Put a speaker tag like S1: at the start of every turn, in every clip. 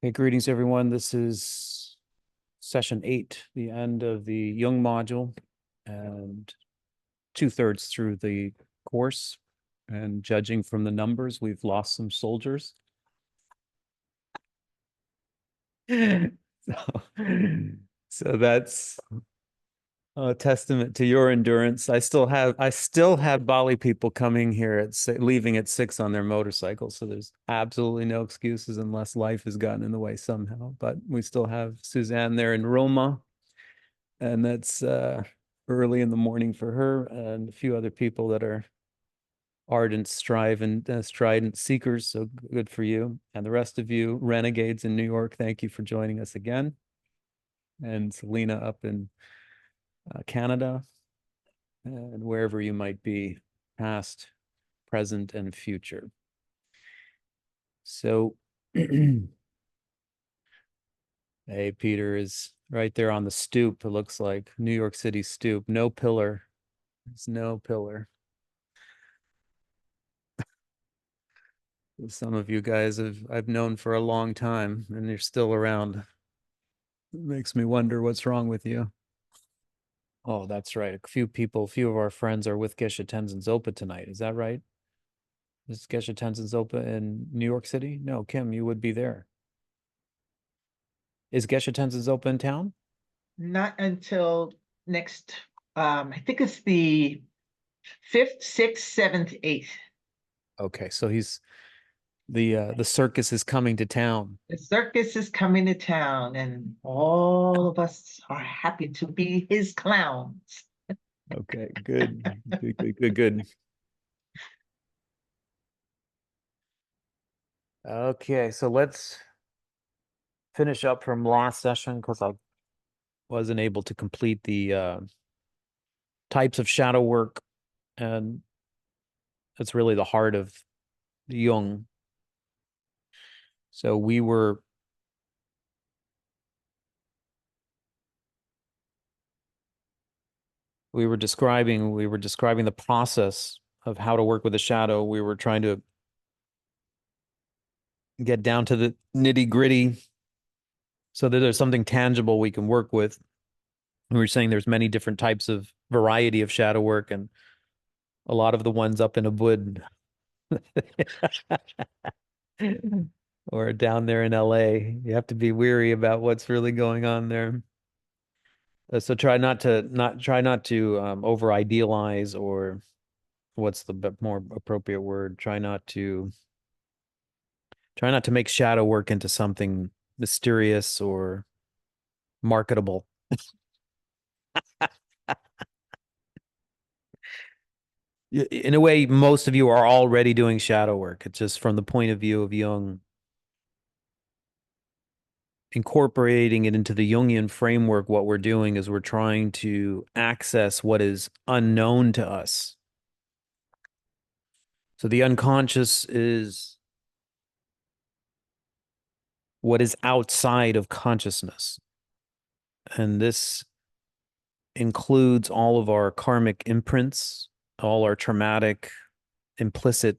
S1: Hey, greetings, everyone. This is session 8, the end of the Jung module, and 2/3 through the course. And judging from the numbers, we've lost some soldiers. So, so that's a testament to your endurance. I still have Bali people coming here leaving at 6 on their motorcycles. So there's absolutely no excuses unless life has gotten in the way somehow. But we still have Suzanne there in Roma, and that's early in the morning for her, and a few other people that are ardent strident seekers. So good for you. And the rest of you renegades in New York, thank you for joining us again. And Selena up in Canada, and wherever you might be, past, present, and future. So, hey, Peter is right there on the stoop. It looks like New York City stoop. No pillar. There's no pillar. Some of you guys I've known for a long time, and you're still around. It makes me wonder what's wrong with you. Oh, that's right. A few of our friends are with Geshe Tenzin Zopa tonight. Is that right? Is Geshe Tenzin Zopa in New York City? No, Kim, you would be there. Is Geshe Tenzin Zopa in town?
S2: Not until next, I think it's the 5th, 6th, 7th, 8th.
S1: Okay, so he's the circus is coming to town.
S2: The circus is coming to town, and all of us are happy to be his clowns.
S1: Okay, good. Good, good, good, good. Okay, so let's finish up from last session because I wasn't able to complete the types of shadow work, and that's really the heart of Jung. So we were describing the process of how to work with a shadow. We were trying to get down to the nitty gritty so that there's something tangible we can work with. We were saying there's many different types of variety of shadow work, and a lot of the ones up in a wood or down there in LA, you have to be weary about what's really going on there. So try not to over idealize, or what's the more appropriate word? Try not to make shadow work into something mysterious or marketable. In a way, most of you are already doing shadow work. It's just from the point of view of Jung, incorporating it into the Jungian framework. What we're doing is we're trying to access what is unknown to us. So the unconscious is what is outside of consciousness. And this includes all of our karmic imprints, all our traumatic, implicit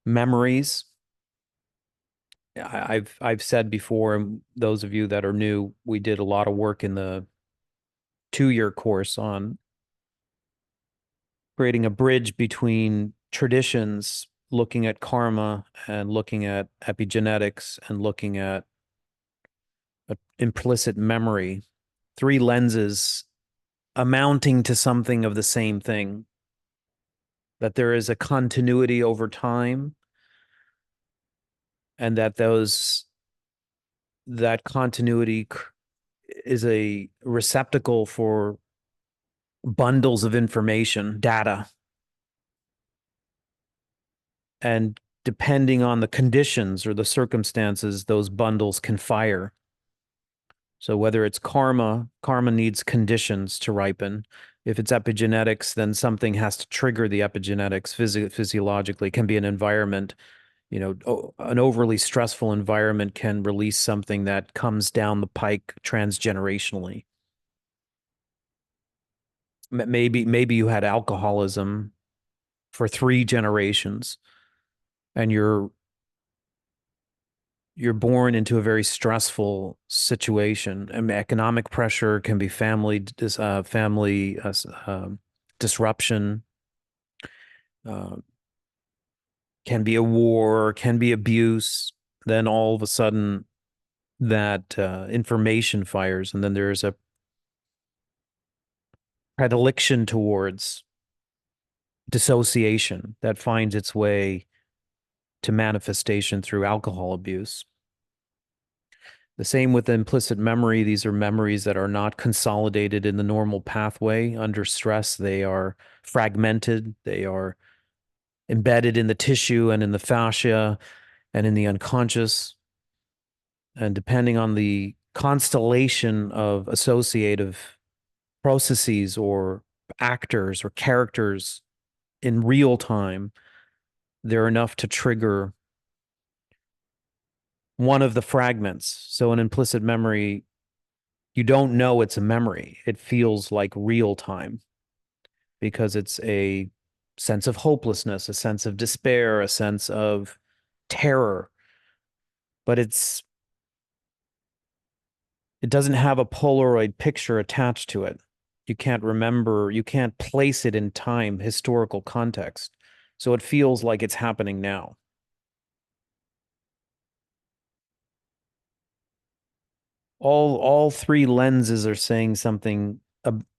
S1: memories. I've said before, and those of you that are new, we did a lot of work in the 2-year course on creating a bridge between traditions, looking at karma and looking at epigenetics and looking at implicit memory, 3 lenses amounting to something of the same thing, that there is a continuity over time, and that continuity is a receptacle for bundles of information, data, and depending on the conditions or the circumstances, those bundles can fire. So whether it's karma needs conditions to ripen. If it's epigenetics, then something has to trigger the epigenetics physiologically. It can be an environment. An overly stressful environment can release something that comes down the pike transgenerationally. Maybe you had alcoholism for 3 generations, and you're born into a very stressful situation. I mean, economic pressure can be family disruption, uh, can be a war, can be abuse. Then all of a sudden, that information fires, and then there's a predilection towards dissociation that finds its way to manifestation through alcohol abuse. The same with implicit memory. These are memories that are not consolidated in the normal pathway. Under stress, they are fragmented, they are embedded in the tissue and in the fascia and in the unconscious. And depending on the constellation of associative processes or actors or characters in real time, they're enough to trigger one of the fragments. So, an implicit memory, you don't know it's a memory. It feels like real time because it's a sense of hopelessness, a sense of despair, a sense of terror. But it doesn't have a Polaroid picture attached to it. You can't remember, you can't place it in time, historical context. So it feels like it's happening now. All three lenses are saying something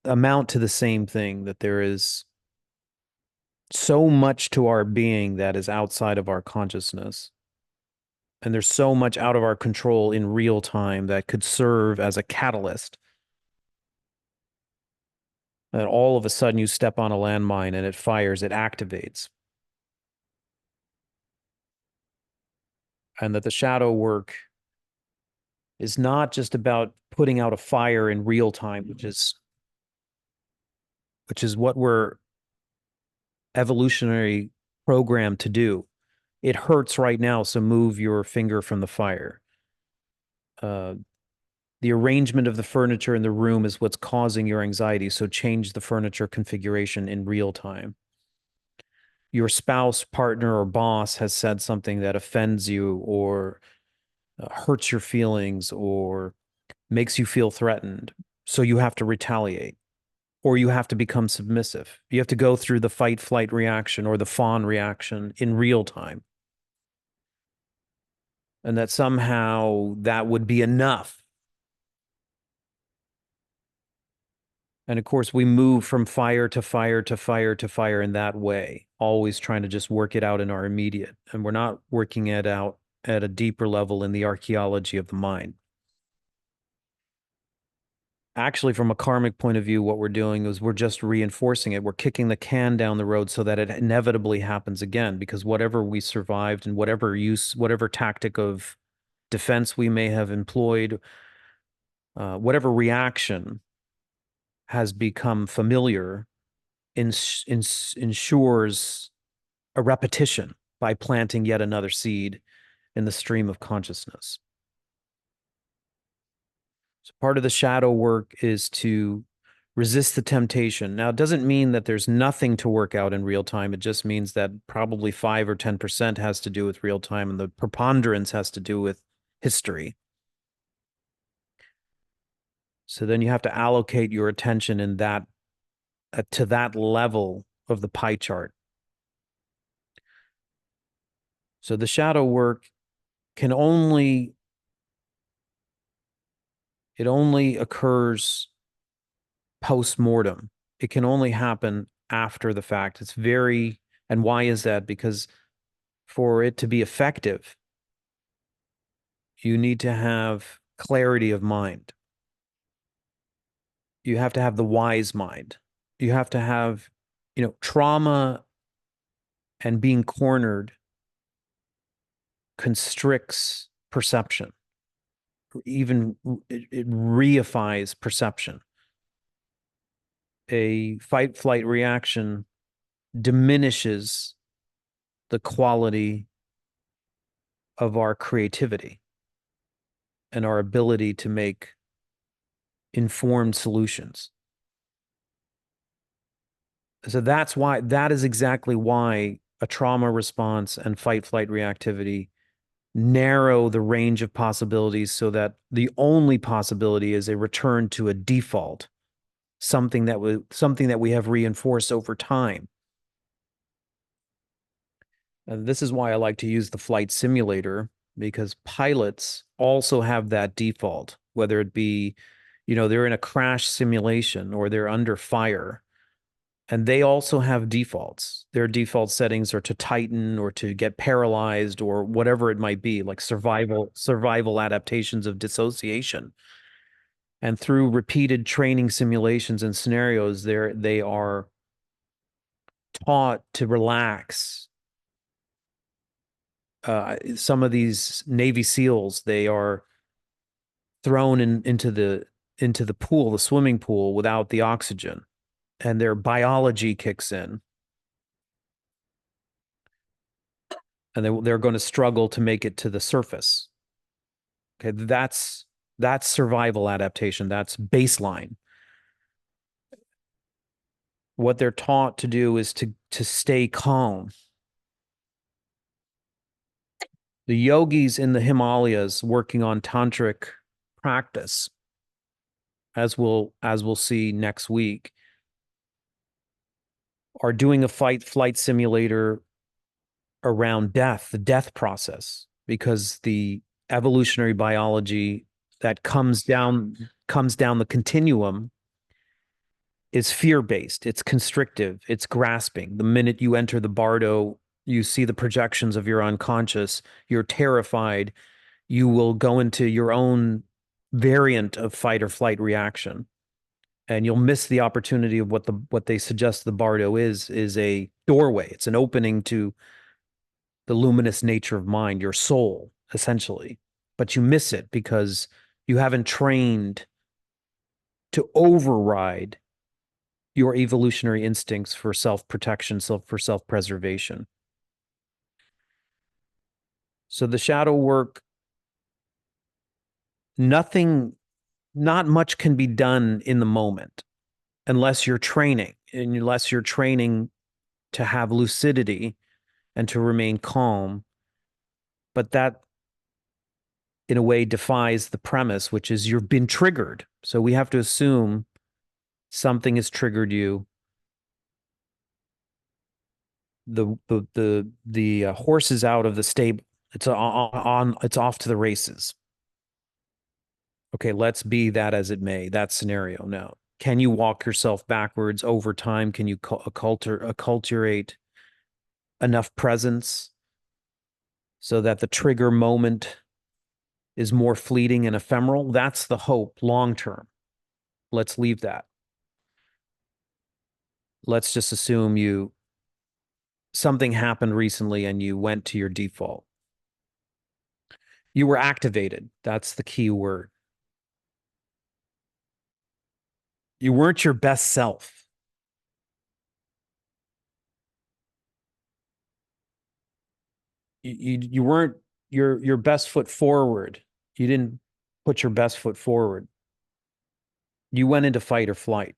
S1: amount to the same thing, that there is so much to our being that is outside of our consciousness. And there's so much out of our control in real time that could serve as a catalyst. And all of a sudden you step on a landmine and it fires, it activates. And that the shadow work is not just about putting out a fire in real time, which is what we're evolutionary programmed to do. It hurts right now, so move your finger from the fire. Uh, the arrangement of the furniture in the room is what's causing your anxiety, so change the furniture configuration in real time. Your spouse, partner, or boss has said something that offends you or hurts your feelings or makes you feel threatened, so you have to retaliate or you have to become submissive. You have to go through the fight flight reaction or the fawn reaction in real time. And that somehow that would be enough. And of course, we move from fire to fire to fire to fire in that way, always trying to just work it out in our immediate. And we're not working it out at a deeper level in the archaeology of the mind. Actually, from a karmic point of view, what we're doing is we're just reinforcing it. We're kicking the can down the road so that it inevitably happens again, because whatever we survived and whatever tactic of defense we may have employed, whatever reaction has become familiar, ensures a repetition by planting yet another seed in the stream of consciousness. So part of the shadow work is to resist the temptation. Now, it doesn't mean that there's nothing to work out in real time. It just means that probably 5 or 10% has to do with real time, and the preponderance has to do with history. So then you have to allocate your attention in that to that level of the pie chart. So the shadow work can only it only occurs post-mortem. It can only happen after the fact. And why is that? Because for it to be effective, you need to have clarity of mind. You have to have the wise mind. You have to have, trauma and being cornered constricts perception. Even it reifies perception. A fight flight reaction diminishes the quality of our creativity and our ability to make informed solutions. So that is exactly why a trauma response and fight flight reactivity narrow the range of possibilities so that the only possibility is a return to a default, something that we have reinforced over time. And this is why I like to use the flight simulator, because pilots also have that default, whether it be, they're in a crash simulation or they're under fire, and they also have defaults. Their default settings are to tighten or to get paralyzed or whatever it might be, like survival adaptations of dissociation. And through repeated training simulations and scenarios, they are taught to relax. Some of these Navy SEALs, they are thrown into the pool, the swimming pool, without the oxygen, and their biology kicks in, and they're going to struggle to make it to the surface. Okay, that's survival adaptation. That's baseline. What they're taught to do is to stay calm. The yogis in the Himalayas working on tantric practice, as we'll see next week, are doing a flight simulator around death, the death process, because the evolutionary biology that comes down the continuum is fear-based, it's constrictive, it's grasping. The minute you enter the bardo, you see the projections of your unconscious, you're terrified, you will go into your own variant of fight or flight reaction. And you'll miss the opportunity of what they suggest the bardo is a doorway. It's an opening to the luminous nature of mind, your soul, essentially. But you miss it because you haven't trained to override your evolutionary instincts for self-protection, for self-preservation. So the shadow work, not much can be done in the moment unless you're training, and unless you're training to have lucidity and to remain calm. But that, in a way, defies the premise, which is you've been triggered. So we have to assume something has triggered you. The horse is out of the stable. It's it's off to the races. Okay, let's be that as it may, that scenario. Now, can you walk yourself backwards over time? Can you acculturate enough presence so that the trigger moment is more fleeting and ephemeral? That's the hope long term. Let's leave that. Let's just assume something happened recently and you went to your default. You were activated. That's the key word. You weren't your best self. You weren't your best foot forward. You didn't put your best foot forward. You went into fight or flight.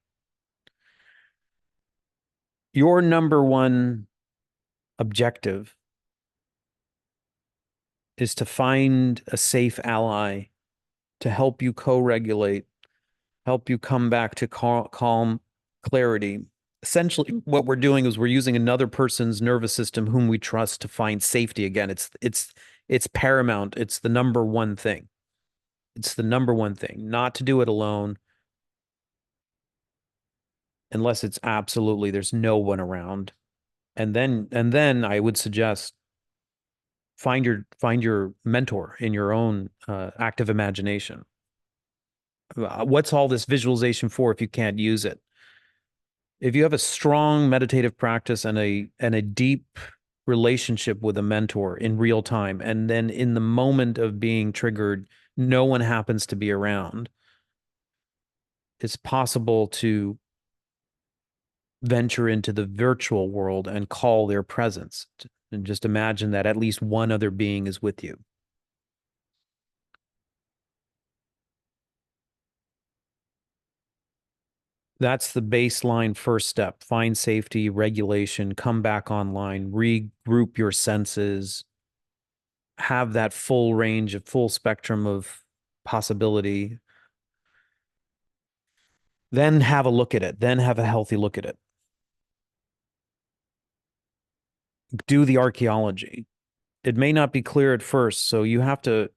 S1: Your number one objective is to find a safe ally to help you co-regulate, help you come back to calm clarity. Essentially, what we're doing is we're using another person's nervous system whom we trust to find safety again. It's paramount. It's the number one thing. It's the number one thing, not to do it alone unless it's absolutely there's no one around. And then I would suggest find your mentor in your own active imagination. What's all this visualization for if you can't use it? If you have a strong meditative practice and a deep relationship with a mentor in real time, and then in the moment of being triggered, no one happens to be around, it's possible to venture into the virtual world and call their presence. And just imagine that at least one other being is with you. That's the baseline first step. Find safety, regulation, come back online, regroup your senses, have that full range of full spectrum of possibility, then have a look at it, then have a healthy look at it. Do the archaeology. It may not be clear at first, so you have to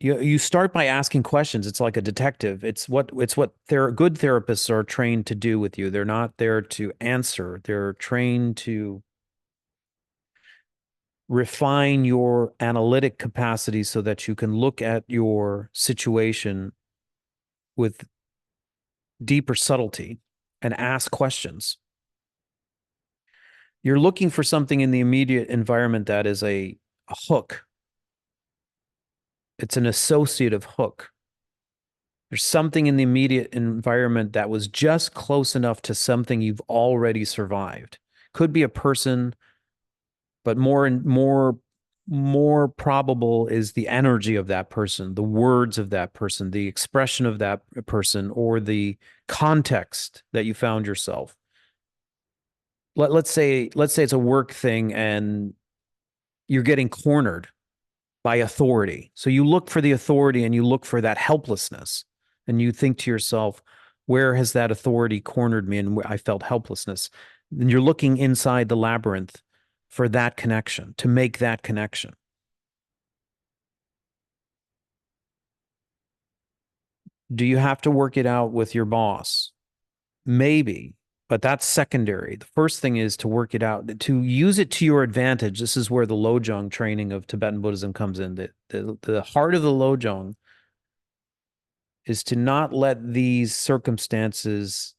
S1: you start by asking questions. It's like a detective. It's what good therapists are trained to do with you. They're not there to answer. They're trained to refine your analytic capacity so that you can look at your situation with deeper subtlety and ask questions. You're looking for something in the immediate environment that is a hook. It's an associative hook. There's something in the immediate environment that was just close enough to something you've already survived. Could be a person, but more probable is the energy of that person, the words of that person, the expression of that person, or the context that you found yourself. Let's say it's a work thing and you're getting cornered by authority. So you look for the authority and you look for that helplessness and you think to yourself, where has that authority cornered me and where I felt helplessness? And you're looking inside the labyrinth for that connection, to make that connection. Do you have to work it out with your boss? Maybe, but that's secondary. The first thing is to work it out, to use it to your advantage. This is where the Lojong training of Tibetan Buddhism comes in. The heart of the Lojong is to not let these circumstances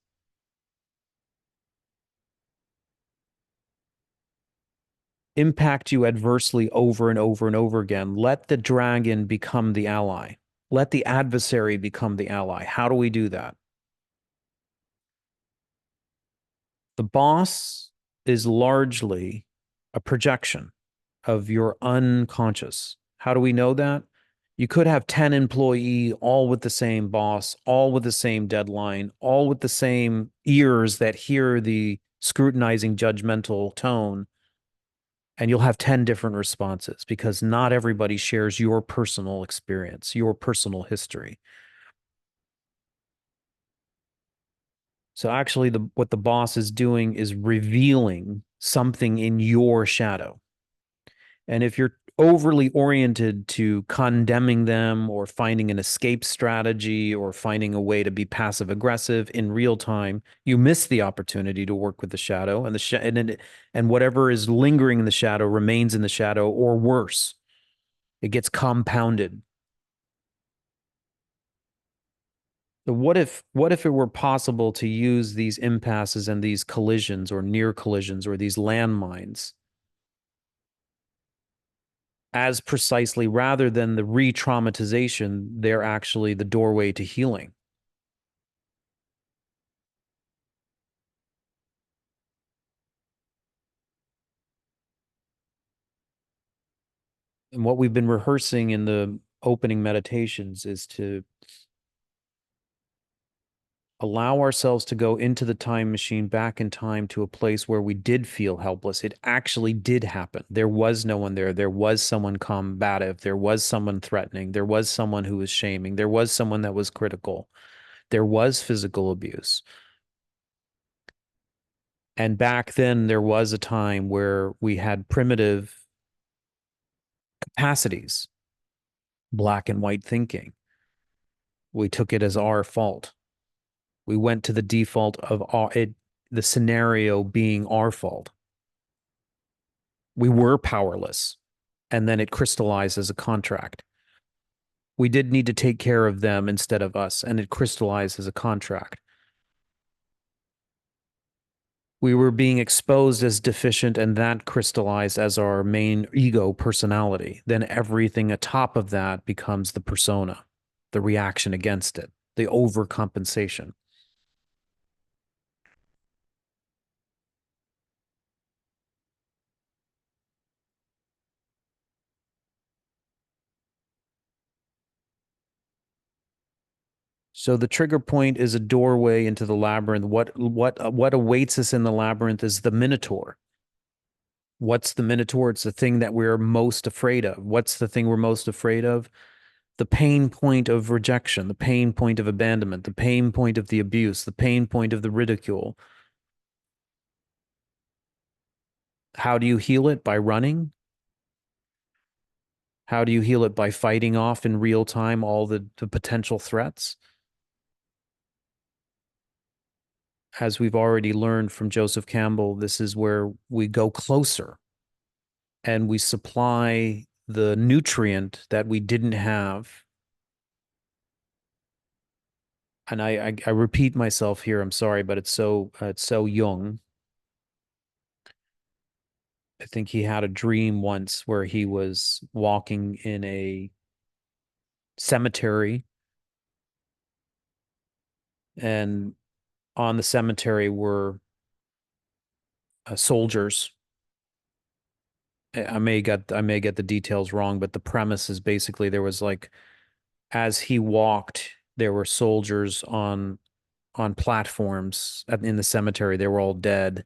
S1: impact you adversely over and over and over again. Let the dragon become the ally. Let the adversary become the ally. How do we do that? The boss is largely a projection of your unconscious. How do we know that? You could have 10 employee all with the same boss, all with the same deadline, all with the same ears that hear the scrutinizing judgmental tone, and you'll have 10 different responses because not everybody shares your personal experience, your personal history. So actually what the boss is doing is revealing something in your shadow. And if you're overly oriented to condemning them or finding an escape strategy or finding a way to be passive aggressive in real time, you miss the opportunity to work with the shadow, and and whatever is lingering in the shadow remains in the shadow, or worse, it gets compounded. So what if it were possible to use these impasses and these collisions or near collisions or these landmines as precisely, rather than the re-traumatization, they're actually the doorway to healing. And what we've been rehearsing in the opening meditations is to allow ourselves to go into the time machine, back in time to a place where we did feel helpless. It actually did happen. There was no one there. There was someone combative. There was someone threatening. There was someone who was shaming. There was someone that was critical. There was physical abuse. And back then, there was a time where we had primitive capacities, black and white thinking. We took it as our fault. We went to the default of the scenario being our fault. We were powerless, and then it crystallized as a contract. We did need to take care of them instead of us, and it crystallized as a contract. We were being exposed as deficient, and that crystallized as our main ego personality. Then everything atop of that becomes the persona, the reaction against it, the overcompensation. So the trigger point is a doorway into the labyrinth. What awaits us in the labyrinth is the Minotaur. What's the Minotaur? It's the thing that we're most afraid of. What's the thing we're most afraid of? The pain point of rejection, the pain point of abandonment, the pain point of the abuse, the pain point of the ridicule. How do you heal it? By running? How do you heal it? By fighting off in real time all the potential threats? As we've already learned from Joseph Campbell, this is where we go closer and we supply the nutrient that we didn't have. And I repeat myself here, I'm sorry, but it's so Jung. I think he had a dream once where he was walking in a cemetery, and on the cemetery were soldiers. I may get the details wrong, but the premise is basically there was like, as he walked, there were soldiers on platforms in the cemetery. They were all dead.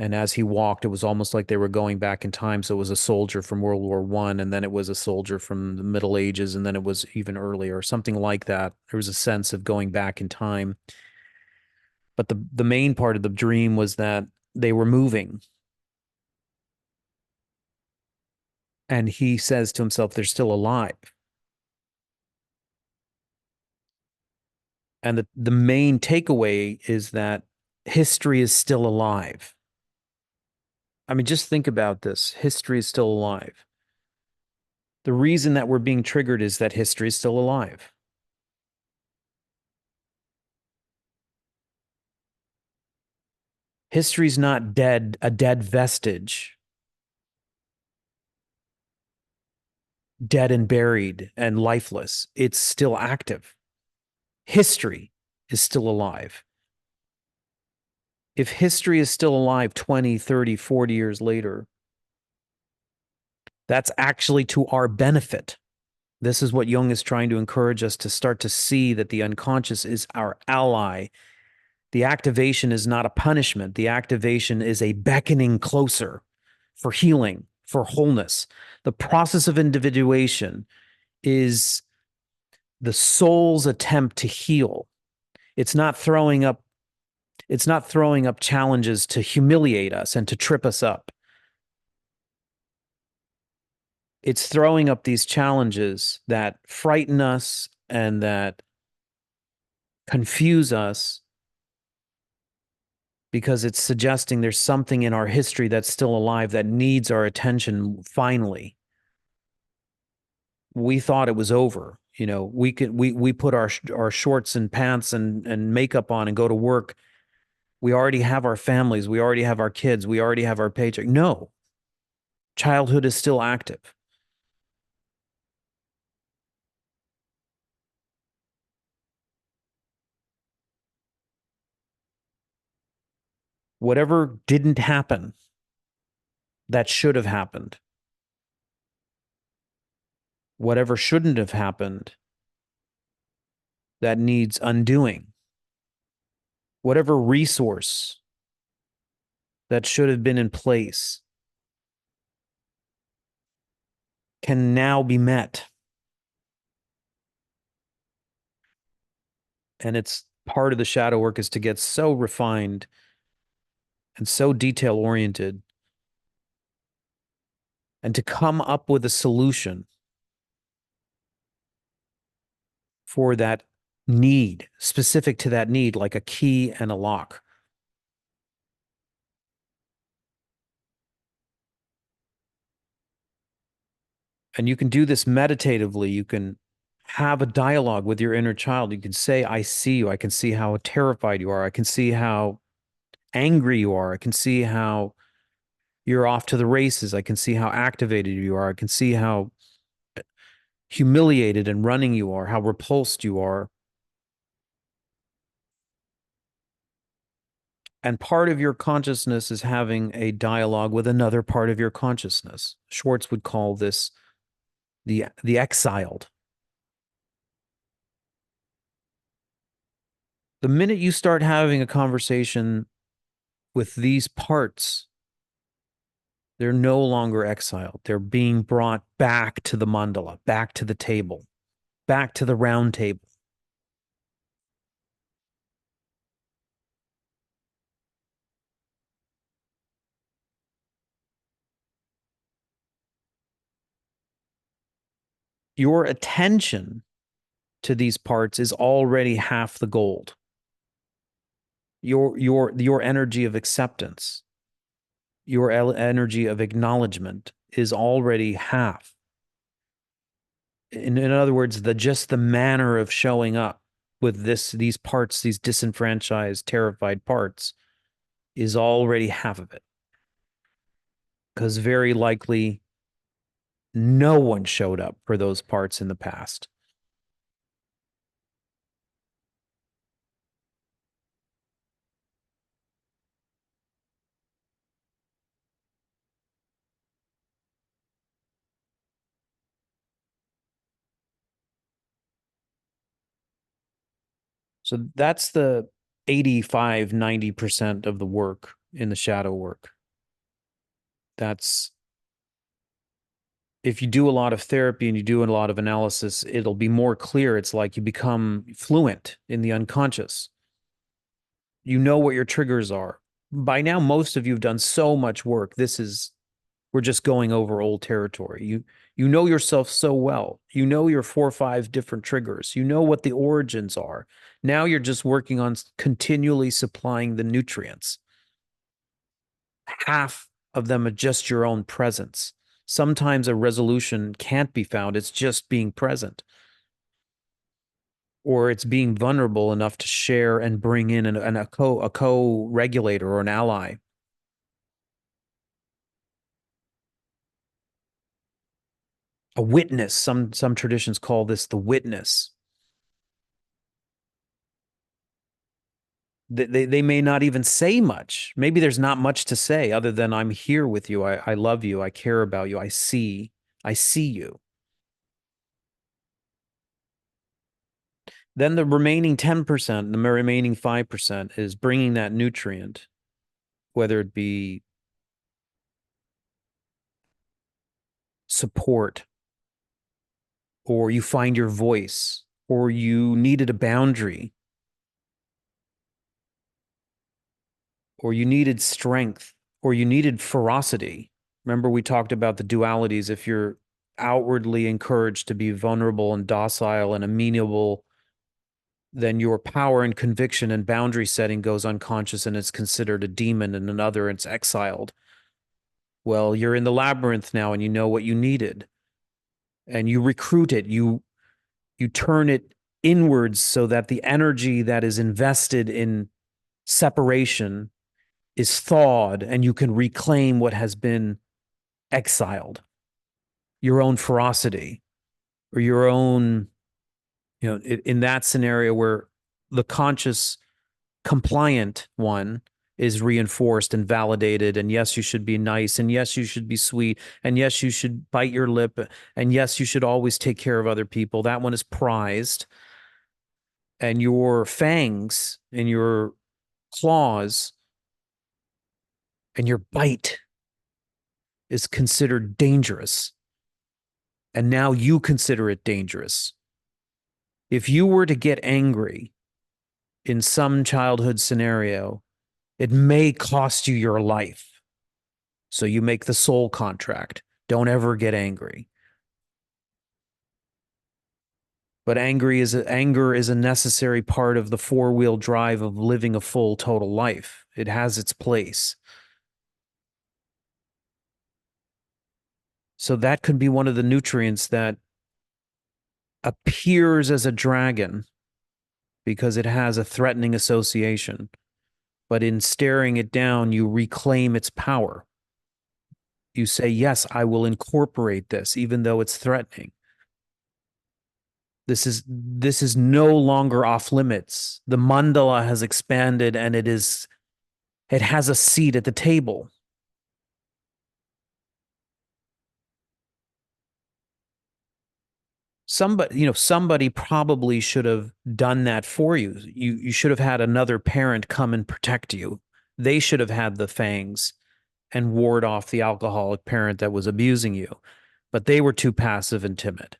S1: And as he walked, it was almost like they were going back in time. So it was a soldier from World War One, and then it was a soldier from the Middle Ages, and then it was even earlier, something like that. There was a sense of going back in time. But the main part of the dream was that they were moving. And he says to himself, they're still alive. And the main takeaway is that history is still alive. I mean, just think about this. History is still alive. The reason that we're being triggered is that history is still alive. History's not dead, a dead vestige, dead and buried and lifeless. It's still active. History is still alive. If history is still alive 20, 30, 40 years later, that's actually to our benefit. This is what Jung is trying to encourage us to start to see, that the unconscious is our ally. The activation is not a punishment. The activation is a beckoning closer for healing, for wholeness. The process of individuation is the soul's attempt to heal. It's not throwing up challenges to humiliate us and to trip us up. It's throwing up these challenges that frighten us and that confuse us, because it's suggesting there's something in our history that's still alive that needs our attention finally. We thought it was over. You know, we put our shorts and pants and makeup on and go to work. We already have our families, we already have our kids, we already have our paycheck. No. Childhood is still active. Whatever didn't happen that should have happened, whatever shouldn't have happened that needs undoing, whatever resource that should have been in place can now be met. And it's part of the shadow work is to get so refined and so detail oriented and to come up with a solution for that need, specific to that need, like a key and a lock. And you can do this meditatively. You can have a dialogue with your inner child. You can say, I see you. I can see how terrified you are. I can see how angry you are. I can see how you're off to the races. I can see how activated you are. I can see how humiliated and running you are, how repulsed you are. And part of your consciousness is having a dialogue with another part of your consciousness. Schwartz would call this the exiled. The minute you start having a conversation with these parts They're no longer exiled. They're being brought back to the mandala, back to the table, back to the round table. Your attention to these parts is already half the gold. Your energy of acceptance, your energy of acknowledgement is already half. In other words, just the manner of showing up with these parts, these disenfranchised, terrified parts, is already half of it. Because very likely no one showed up for those parts in the past. So that's the 85, 90% of the work in the shadow work. That's if you do a lot of therapy and you do a lot of analysis, it'll be more clear. It's like you become fluent in the unconscious. You know what your triggers are. By now, most of you have done so much work. We're just going over old territory. You know yourself so well. You know your 4 or 5 different triggers. You know what the origins are. Now you're just working on continually supplying the nutrients. Half of them are just your own presence. Sometimes a resolution can't be found. It's just being present, or it's being vulnerable enough to share and bring in a co-regulator or an ally. A witness. Some traditions call this the witness. They may not even say much. Maybe there's not much to say other than I'm here with you. I love you. I care about you. I see you. Then the remaining 10%, the remaining 5% is bringing that nutrient, whether it be support, or you find your voice, or you needed a boundary, or you needed strength, or you needed ferocity. Remember, we talked about the dualities. If you're outwardly encouraged to be vulnerable and docile and amenable, then your power and conviction and boundary setting goes unconscious and it's considered a demon, and another it's exiled. Well, you're in the labyrinth now and you know what you needed. And you recruit it, you turn it inwards so that the energy that is invested in separation is thawed and you can reclaim what has been exiled. Your own ferocity, or your own, in that scenario where the conscious compliant one is reinforced and validated, and yes, you should be nice, and yes, you should be sweet, and yes, you should bite your lip, and yes, you should always take care of other people. That one is prized, and your fangs and your claws and your bite is considered dangerous, and now you consider it dangerous. If you were to get angry in some childhood scenario, it may cost you your life. So you make the soul contract. Don't ever get angry. But anger is a necessary part of the 4-wheel drive of living a full total life. It has its place. So that could be one of the nutrients that appears as a dragon because it has a threatening association. But in staring it down, you reclaim its power. You say, yes, I will incorporate this, even though it's threatening. This is no longer off limits. The mandala has expanded and it has a seat at the table. Somebody probably should have done that for you. You should have had another parent come and protect you. They should have had the fangs and ward off the alcoholic parent that was abusing you. But they were too passive and timid.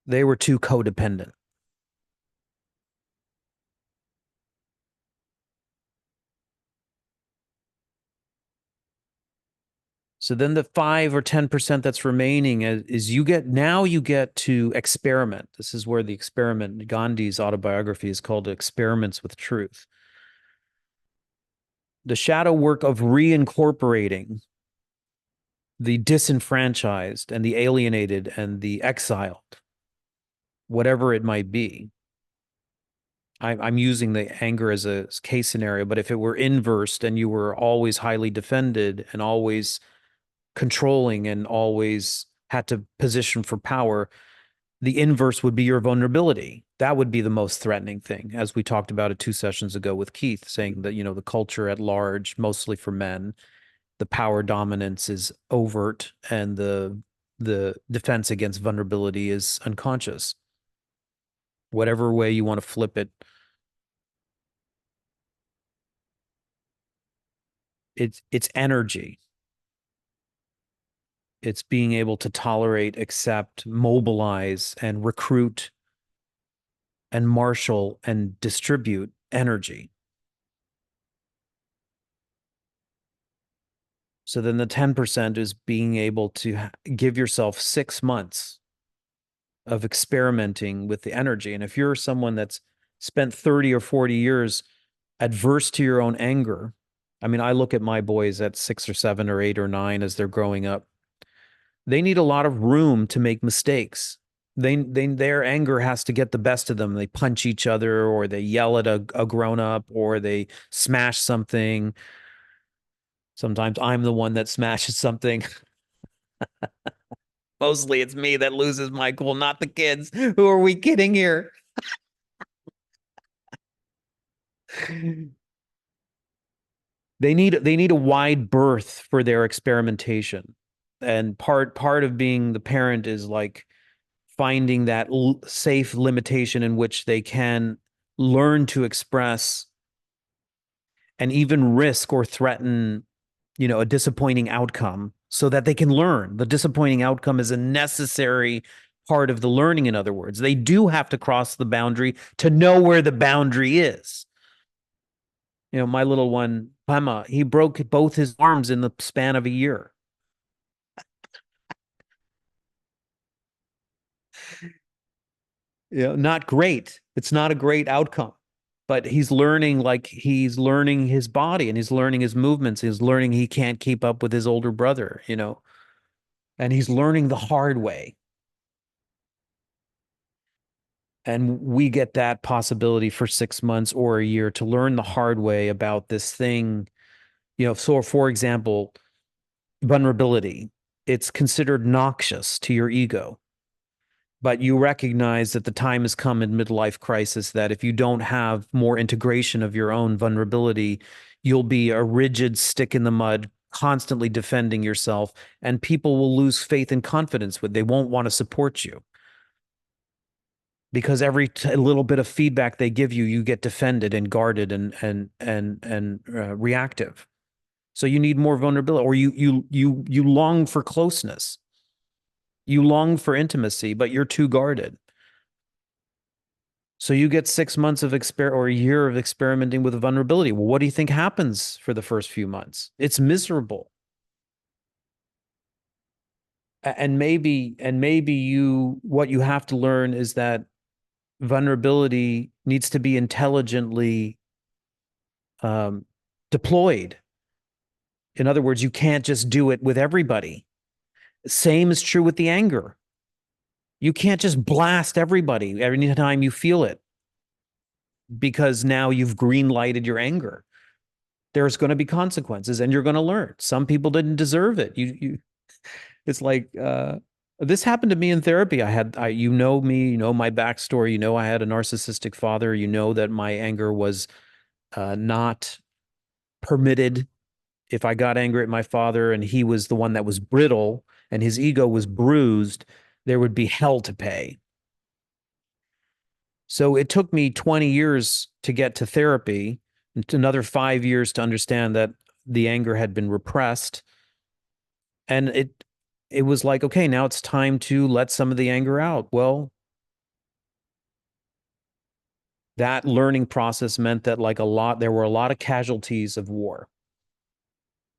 S1: They were too codependent. So then the 5 or 10% that's remaining is you get to experiment. This is where the experiment, Gandhi's autobiography is called Experiments with Truth. The shadow work of reincorporating the disenfranchised and the alienated and the exiled, whatever it might be. I'm using the anger as a case scenario, but if it were inversed and you were always highly defended and always controlling and always had to position for power, the inverse would be your vulnerability. That would be the most threatening thing, as we talked about it 2 sessions ago with Keith, saying that, the culture at large, mostly for men, the power dominance is overt and the defense against vulnerability is unconscious. Whatever way you want to flip it, it's energy. It's being able to tolerate, accept, mobilize, and recruit and marshal and distribute energy. So then the 10% is being able to give yourself 6 months of experimenting with the energy. And if you're someone that's spent 30 or 40 years adverse to your own anger, I mean, I look at my boys at 6 or 7 or 8 or 9 as they're growing up. They need a lot of room to make mistakes. Their anger has to get the best of them. They punch each other, or they yell at a grown up, or they smash something. Sometimes I'm the one that smashes something. Mostly it's me that loses my cool, not the kids. Who are we kidding here? They need a wide berth for their experimentation. And part of being the parent is like finding that safe limitation in which they can learn to express and even risk or threaten, a disappointing outcome so that they can learn. The disappointing outcome is a necessary part of the learning, in other words. They do have to cross the boundary to know where the boundary is. My little one, Pema, he broke both his arms in the span of a year. Not great. It's not a great outcome, but he's learning his body and he's learning his movements. He's learning he can't keep up with his older brother, and he's learning the hard way. And we get that possibility for 6 months or a year to learn the hard way about this thing. So for example, vulnerability, it's considered noxious to your ego. But you recognize that the time has come in midlife crisis that if you don't have more integration of your own vulnerability, you'll be a rigid stick in the mud, constantly defending yourself, and people will lose faith and confidence with. They won't want to support you because every little bit of feedback they give you, you get defended and guarded and reactive. So you need more vulnerability, or you long for closeness. You long for intimacy, but you're too guarded. So you get 6 months of or a year of experimenting with vulnerability. Well, what do you think happens for the first few months? It's miserable. And maybe what you have to learn is that vulnerability needs to be intelligently deployed. In other words, you can't just do it with everybody. Same is true with the anger. You can't just blast everybody every time you feel it because now you've green lighted your anger. There's going to be consequences and you're going to learn. Some people didn't deserve it. It's like, this happened to me in therapy. You know me, you know my backstory. I had a narcissistic father. That my anger was not permitted. If I got angry at my father and he was the one that was brittle and his ego was bruised, there would be hell to pay. So it took me 20 years to get to therapy another 5 years to understand that the anger had been repressed. And it was like, okay, now it's time to let some of the anger out. Well, that learning process meant that there were a lot of casualties of war,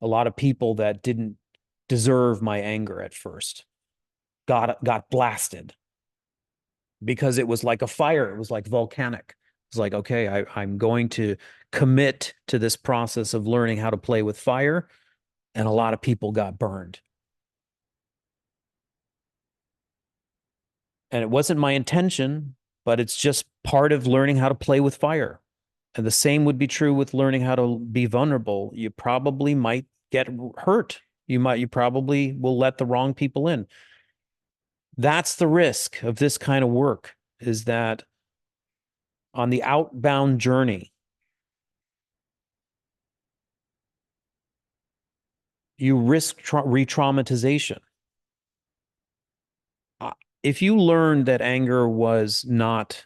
S1: a lot of people that didn't deserve my anger at first got blasted because it was like a fire. It was like volcanic. It's like, okay, I'm going to commit to this process of learning how to play with fire. And a lot of people got burned. And it wasn't my intention, but it's just part of learning how to play with fire. And the same would be true with learning how to be vulnerable. You probably might get hurt. You probably will let the wrong people in. That's the risk of this kind of work, is that on the outbound journey, you risk re-traumatization. If you learned that anger was not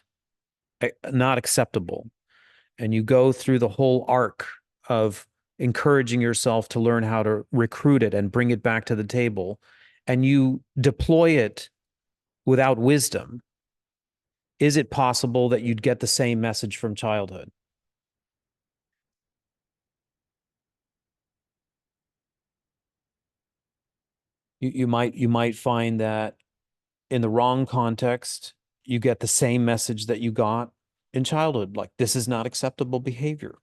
S1: acceptable, and you go through the whole arc of encouraging yourself to learn how to recruit it and bring it back to the table, and you deploy it without wisdom, is it possible that you'd get the same message from childhood? You might find that in the wrong context, you get the same message that you got in childhood, like this is not acceptable behavior.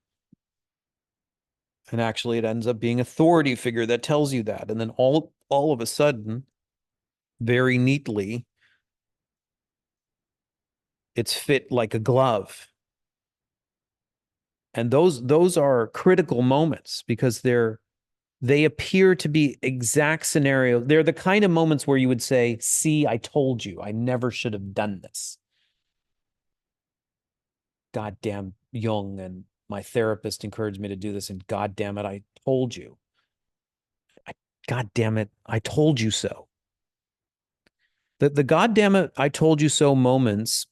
S1: And actually it ends up being authority figure that tells you that. And then all of a sudden, very neatly, it's fit like a glove. And those are critical moments because they appear to be exact scenario. They're the kind of moments where you would say, see, I told you, I never should have done this. Goddamn Jung and my therapist encouraged me to do this, and God damn it, I told you. God damn it, I told you so. The God damn it, I told you so moments,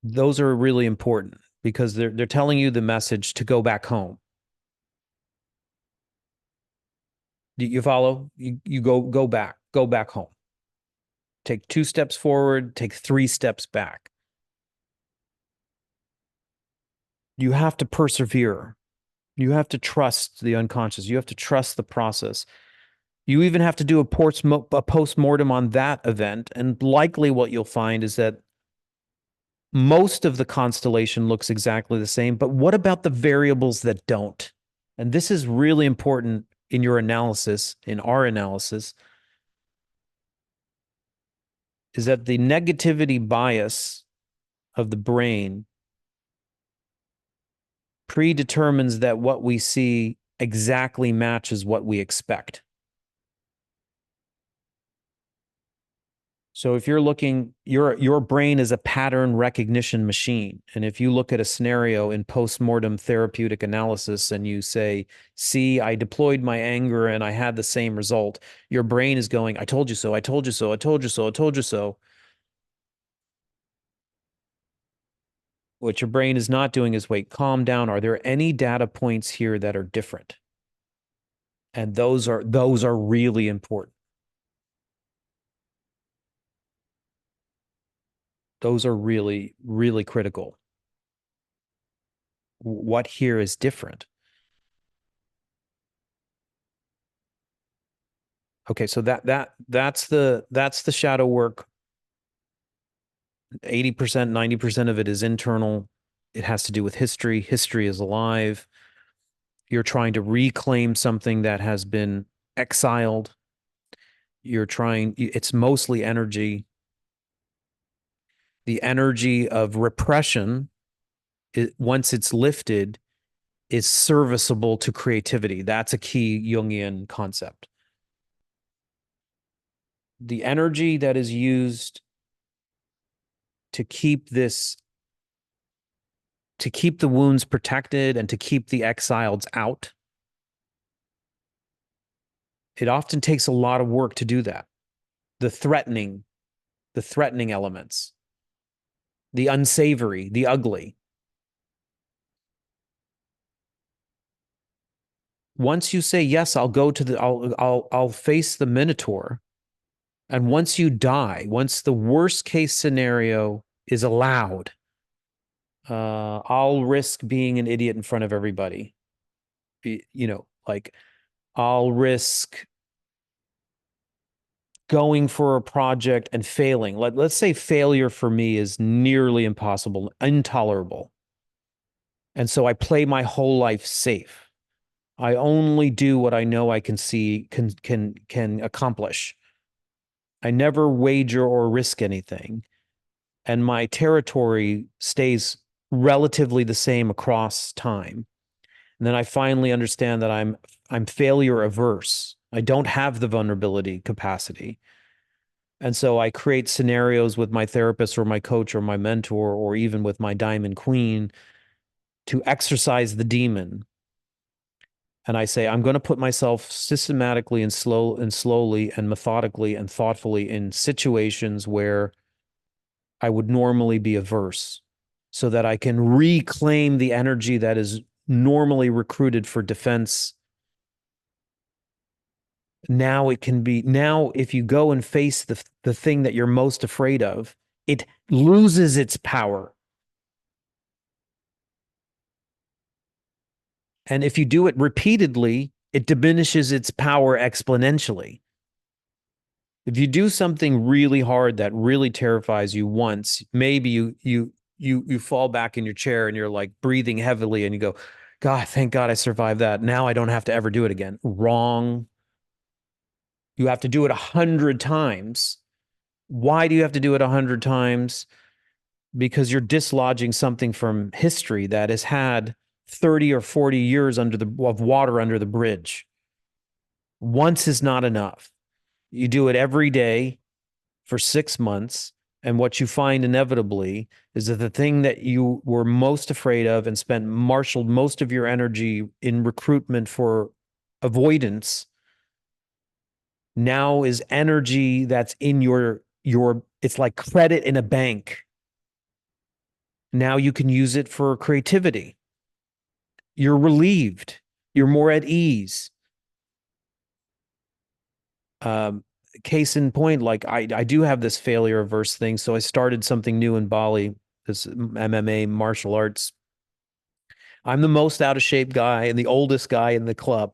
S1: those are really important because they're telling you the message to go back home. Do you follow? You go back home. Take 2 steps forward, take 3 steps back. You have to persevere. You have to trust the unconscious. You have to trust the process. You even have to do a post-mortem on that event. And likely what you'll find is that most of the constellation looks exactly the same. But what about the variables that don't? And this is really important in your analysis, in our analysis, is that the negativity bias of the brain predetermines that what we see exactly matches what we expect. So if you're looking, your brain is a pattern recognition machine. And if you look at a scenario in postmortem therapeutic analysis and you say, see, I deployed my anger and I had the same result, your brain is going, I told you so, I told you so, I told you so, I told you so. What your brain is not doing is, wait, calm down. Are there any data points here that are different? And those are really important. Those are really, really critical. What here is different? Okay, so that's the shadow work. 80%, 90% of it is internal. It has to do with history. History is alive. You're trying to reclaim something that has been exiled. It's mostly energy. The energy of repression, once it's lifted, is serviceable to creativity. That's a key Jungian concept. The energy that is used to keep the wounds protected and to keep the exiles out, it often takes a lot of work to do that. The threatening elements. the unsavory, the ugly. Once you say yes, I'll go to the I'll face the Minotaur. And once you die, once the worst case scenario is allowed, I'll risk being an idiot in front of everybody. Like I'll risk going for a project and failing. Let's say failure for me is nearly impossible, intolerable. And so I play my whole life safe. I only do what I know I can see can accomplish. I never wager or risk anything. And my territory stays relatively the same across time. And then I finally understand that I'm failure averse. I don't have the vulnerability capacity. And so I create scenarios with my therapist or my coach or my mentor or even with my diamond queen to exercise the demon. And I say, I'm going to put myself systematically and slowly and methodically and thoughtfully in situations where I would normally be averse so that I can reclaim the energy that is normally recruited for defense. Now it can be, now if you go and face the thing that you're most afraid of, it loses its power. And if you do it repeatedly, it diminishes its power exponentially. If you do something really hard that really terrifies you once, maybe you fall back in your chair and you're like breathing heavily and you go, God, thank God I survived that. Now I don't have to ever do it again. Wrong. You have to do it 100 times. Why do you have to do it 100 times? Because you're dislodging something from history that has had 30 or 40 years of water under the bridge. Once is not enough. You do it every day for 6 months. And what you find inevitably is that the thing that you were most afraid of and marshaled most of your energy in recruitment for avoidance now is energy that's in it's like credit in a bank. Now you can use it for creativity. You're relieved. You're more at ease. Um, Case in point, like I do have this failure averse thing. So I started something new in Bali, this MMA martial arts. I'm the most out of shape guy and the oldest guy in the club.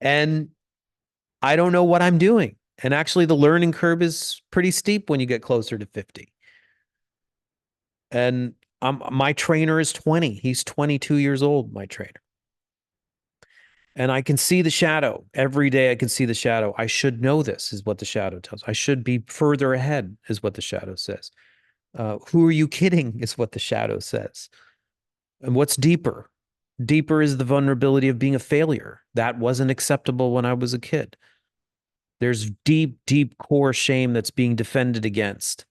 S1: And I don't know what I'm doing. And actually, the learning curve is pretty steep when you get closer to 50. And my trainer is 20. He's 22 years old, my trainer. And I can see the shadow. Every day I can see the shadow. I should know this, is what the shadow tells. I should be further ahead, is what the shadow says. Who are you kidding, is what the shadow says. And what's deeper? Deeper is the vulnerability of being a failure. That wasn't acceptable when I was a kid. There's deep, deep core shame that's being defended against,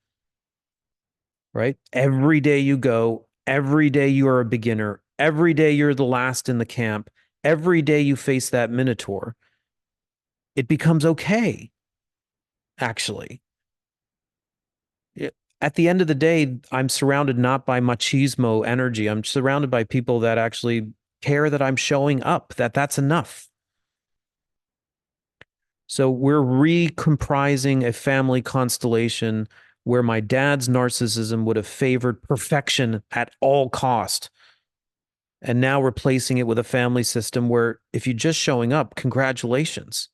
S1: right? Every day you go, every day you are a beginner, every day you're the last in the camp, every day you face that minotaur, it becomes okay, actually. At the end of the day, I'm surrounded not by machismo energy. I'm surrounded by people that actually care that I'm showing up, that's enough. So we're recomprising a family constellation where my dad's narcissism would have favored perfection at all cost. And now replacing it with a family system where if you're just showing up, congratulations.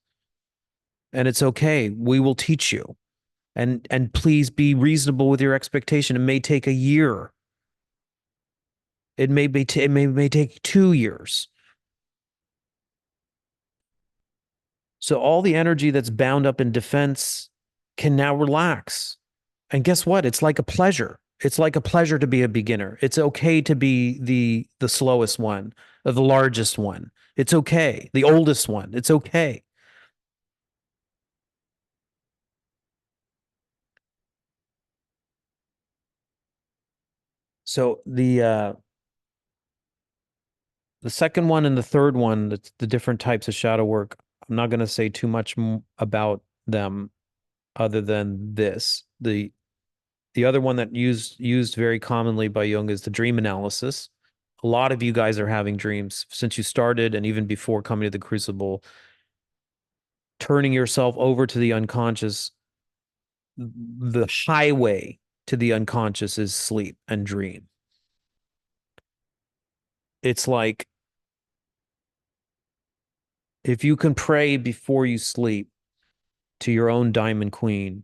S1: And it's okay. We will teach you. And please be reasonable with your expectation. It may take a year. It may take 2 years. So all the energy that's bound up in defense can now relax. And guess what? It's like a pleasure. It's like a pleasure to be a beginner. It's okay to be the slowest one, or the largest one. It's okay. The oldest one. It's okay. So the second one and the third one, the different types of shadow work, I'm not going to say too much about them. other than this. The other one that used very commonly by Jung is the dream analysis. A lot of you guys are having dreams since you started and even before coming to the Crucible, turning yourself over to the unconscious. The highway to the unconscious is sleep and dream. It's like if you can pray before you sleep to your own diamond queen,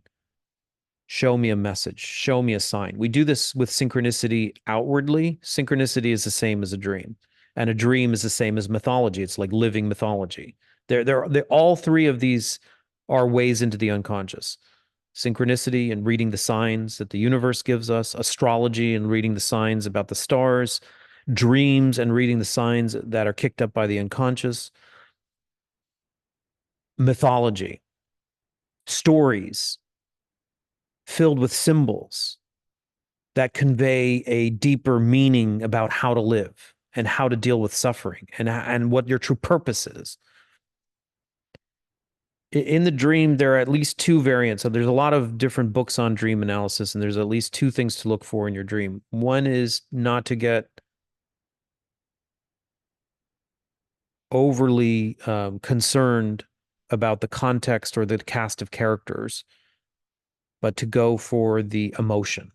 S1: show me a message, show me a sign. We do this with synchronicity outwardly. Synchronicity is the same as a dream, and a dream is the same as mythology. It's like living mythology. They're all three of these are ways into the unconscious. Synchronicity and reading the signs that the universe gives us, astrology and reading the signs about the stars, dreams and reading the signs that are kicked up by the unconscious, mythology, stories filled with symbols that convey a deeper meaning about how to live and how to deal with suffering and what your true purpose is. In the dream, there are at least two variants. So there's a lot of different books on dream analysis, and there's at least two things to look for in your dream. One is not to get overly concerned about the context or the cast of characters, but to go for the emotion.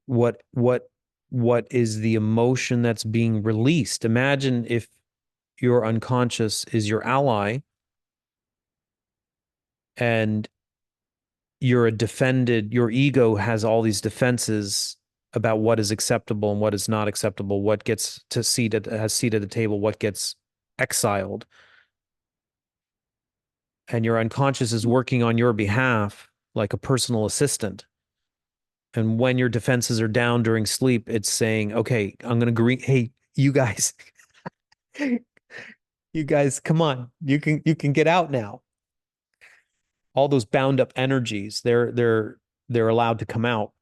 S1: What is the emotion that's being released? Imagine if your unconscious is your ally and you're a defended, your ego has all these defenses about what is acceptable and what is not acceptable, what gets to seat at has seat at the table, what gets exiled. And your unconscious is working on your behalf like a personal assistant. And when your defenses are down during sleep, it's saying, okay, I'm gonna agree. Hey, you guys, you guys, come on. You can get out now. All those bound up energies, they're allowed to come out.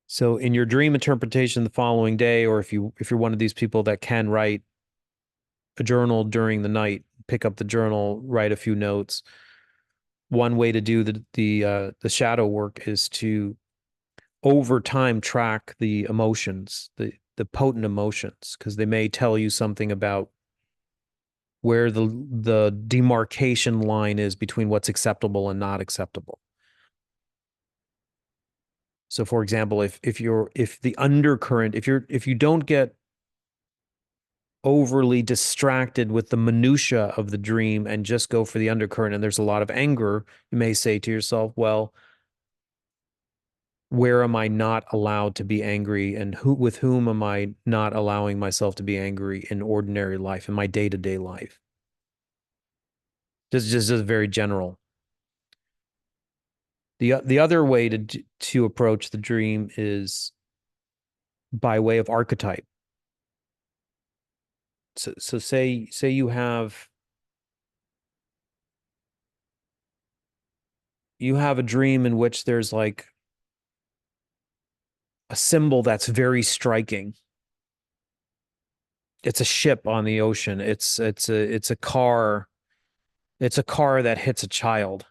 S1: So in your dream interpretation the following day, or if you're one of these people that can write a journal during the night, pick up the journal, write a few notes. One way to do the shadow work is to over time track the emotions, the potent emotions, because they may tell you something about where the demarcation line is between what's acceptable and not acceptable. So for example, if the undercurrent, if you don't get overly distracted with the minutia of the dream and just go for the undercurrent and there's a lot of anger, you may say to yourself, well, where am I not allowed to be angry and with whom am I not allowing myself to be angry in ordinary life, in my day-to-day life? This is just very general. The other way to approach the dream is by way of archetype. So say you have a dream in which there's like a symbol that's very striking. It's a ship on the ocean. It's a car. It's a car that hits a child.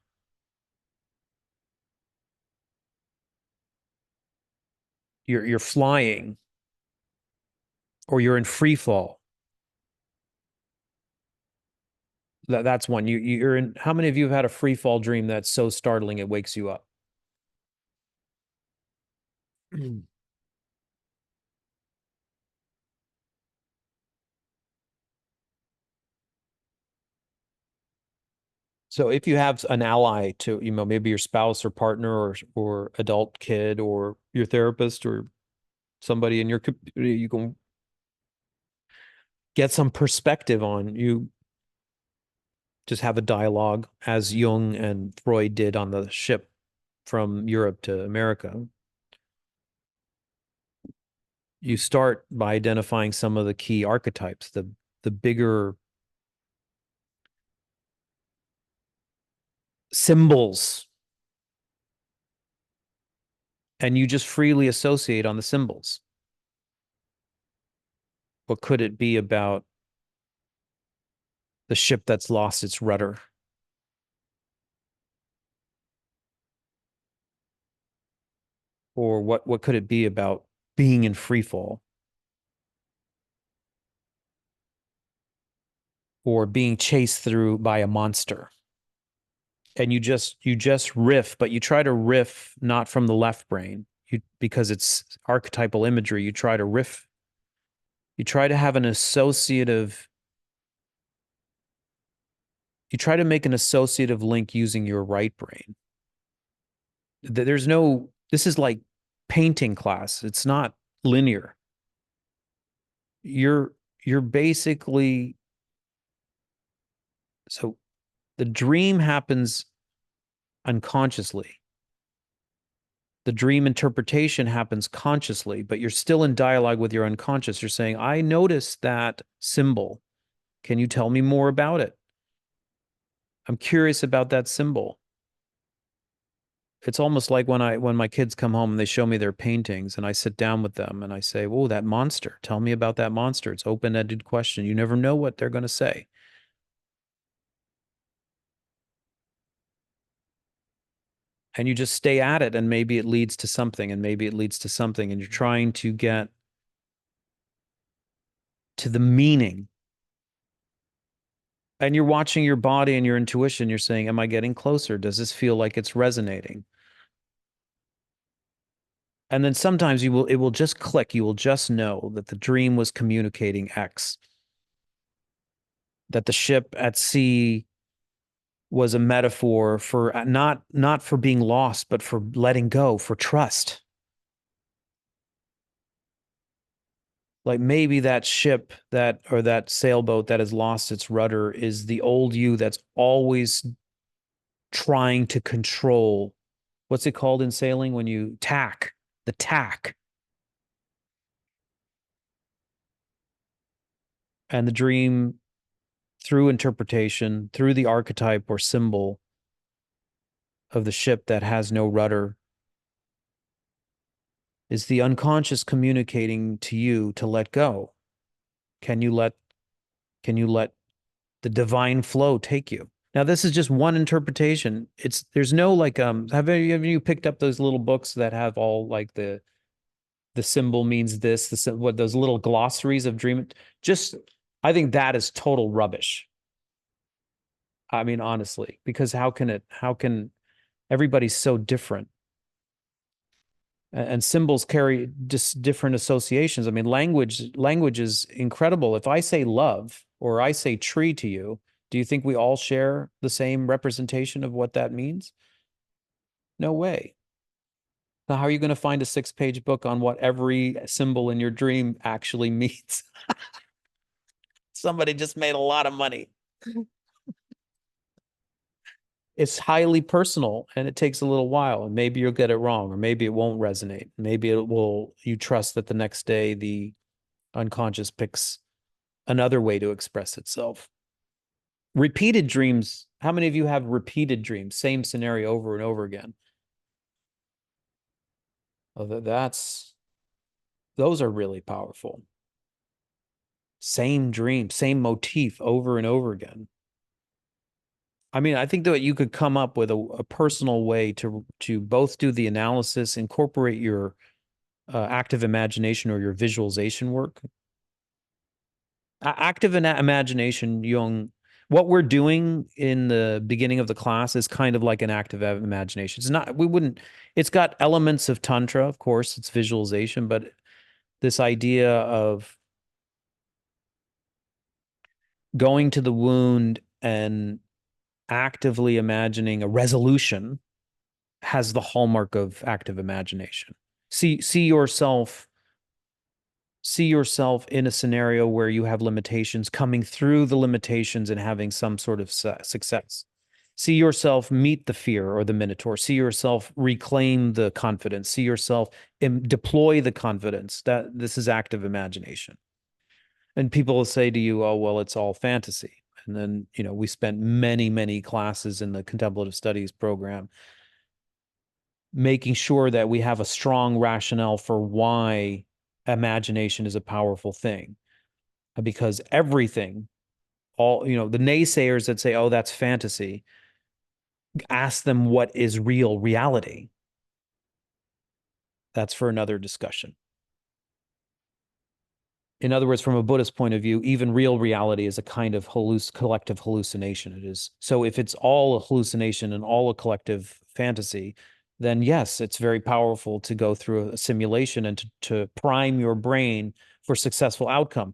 S1: You're flying or you're in free fall. That's one. You're in. How many of you have had a free fall dream that's so startling it wakes you up? So if you have an ally to, maybe your spouse or partner or adult kid or your therapist or somebody in your community, you can get some perspective on. You just have a dialogue as Jung and Freud did on the ship from Europe to America. You start by identifying some of the key archetypes, the bigger symbols, and you just freely associate on the symbols. What could it be about the ship that's lost its rudder. Or what could it be about being in free fall or being chased through by a monster? And you just riff, but you try to riff not from the left brain. You because it's archetypal imagery, you try to riff, you try to have an associative, you try to make an associative link using your right brain. There's no, this is like painting class. It's not linear. You're you're basically, so the dream happens unconsciously. The dream interpretation happens consciously, but you're still in dialogue with your unconscious. You're saying, I noticed that symbol. Can you tell me more about it? I'm curious about that symbol. It's almost like when my kids come home and they show me their paintings and I sit down with them and I say, "Oh, that monster. Tell me about that monster." It's open-ended question. You never know what they're going to say. And you just stay at it and maybe it leads to something and maybe it leads to something and you're trying to get to the meaning. And you're watching your body and your intuition. You're saying, am I getting closer? Does this feel like it's resonating? And then sometimes it will just click. You will just know that the dream was communicating X, that the ship at sea was a metaphor for not for being lost, but for letting go, for trust. Like maybe that ship that or that sailboat that has lost its rudder is the old you that's always trying to control. What's it called in sailing when you tack? The tack. And the dream, through interpretation, through the archetype or symbol of the ship that has no rudder, is the unconscious communicating to you to let go. Can you let can you let the divine flow take you? Now, this is just one interpretation. There's no like have you picked up those little books that have all like the symbol means this, what those little glossaries of dream? Just I think that is total rubbish. I mean, honestly, because how can everybody's so different? And symbols carry just different associations. I mean, language is incredible. If I say love or I say tree to you, do you think we all share the same representation of what that means? No way. Now, how are you going to find a 6-page book on what every symbol in your dream actually means? Somebody just made a lot of money. It's highly personal and it takes a little while, and maybe you'll get it wrong, or maybe it won't resonate. Maybe it will, you trust that the next day the unconscious picks another way to express itself. Repeated dreams. How many of you have repeated dreams? Same scenario over and over again. Oh, those are really powerful. Same dream, same motif over and over again. I mean, I think that you could come up with a personal way to both do the analysis, incorporate your active imagination or your visualization work. Active imagination, Jung, what we're doing in the beginning of the class is kind of like an active imagination. It's not, we wouldn't, it's got elements of Tantra, of course, it's visualization, but this idea of going to the wound and actively imagining a resolution has the hallmark of active imagination. See yourself in a scenario where you have limitations, coming through the limitations and having some sort of success. See yourself meet the fear or the minotaur. See yourself reclaim the confidence. See yourself deploy the confidence. That this is active imagination. And people will say to you, "Oh, well, it's all fantasy." And then, we spent many, many classes in the contemplative studies program making sure that we have a strong rationale for why imagination is a powerful thing. Because everything, all, the naysayers that say, oh, that's fantasy, ask them what is real reality. That's for another discussion. In other words, from a Buddhist point of view, even real reality is a kind of collective hallucination. It is. So if it's all a hallucination and all a collective fantasy, then yes, it's very powerful to go through a simulation and to prime your brain for successful outcome.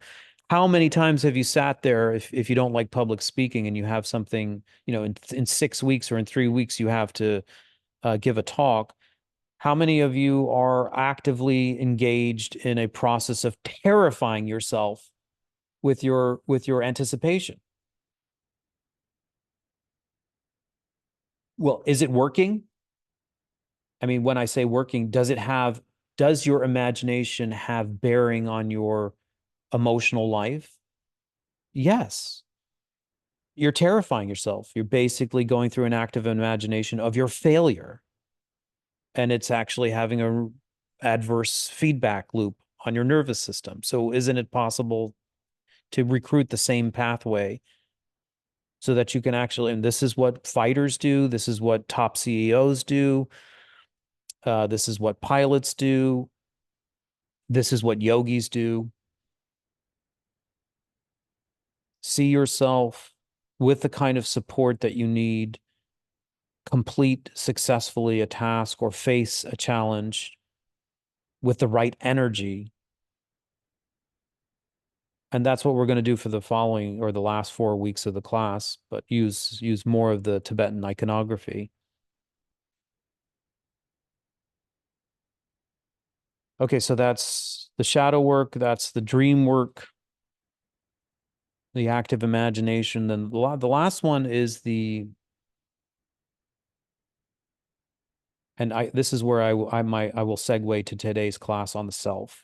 S1: How many times have you sat there if you don't like public speaking and you have something, in 6 weeks or in 3 weeks, you have to give a talk? How many of you are actively engaged in a process of terrifying yourself with your anticipation? Well, is it working? I mean, when I say working, does your imagination have bearing on your emotional life? Yes. You're terrifying yourself. You're basically going through an active imagination of your failure, and it's actually having a adverse feedback loop on your nervous system. So isn't it possible to recruit the same pathway so that you can actually, and this is what fighters do, this is what top CEOs do, this is what pilots do, this is what yogis do. See yourself with the kind of support that you need, complete successfully a task or face a challenge with the right energy. And that's what we're going to do for the following or the last 4 weeks of the class, but use more of the Tibetan iconography. Okay, so that's the shadow work, that's the dream work, the active imagination. Then the last one is and this is where I will segue to today's class on the self,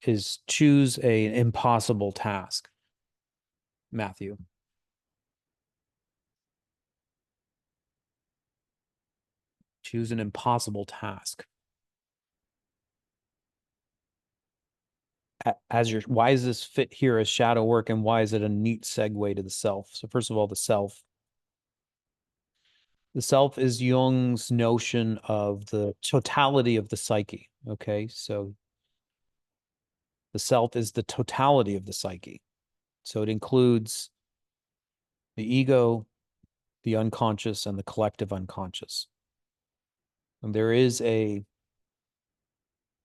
S1: is choose an impossible task. Matthew. Choose an impossible task. Why does this fit here as shadow work, and why is it a neat segue to the self? So first of all, the self. The self is Jung's notion of the totality of the psyche. Okay, so the self is the totality of the psyche. So it includes the ego, the unconscious, and the collective unconscious. And there is a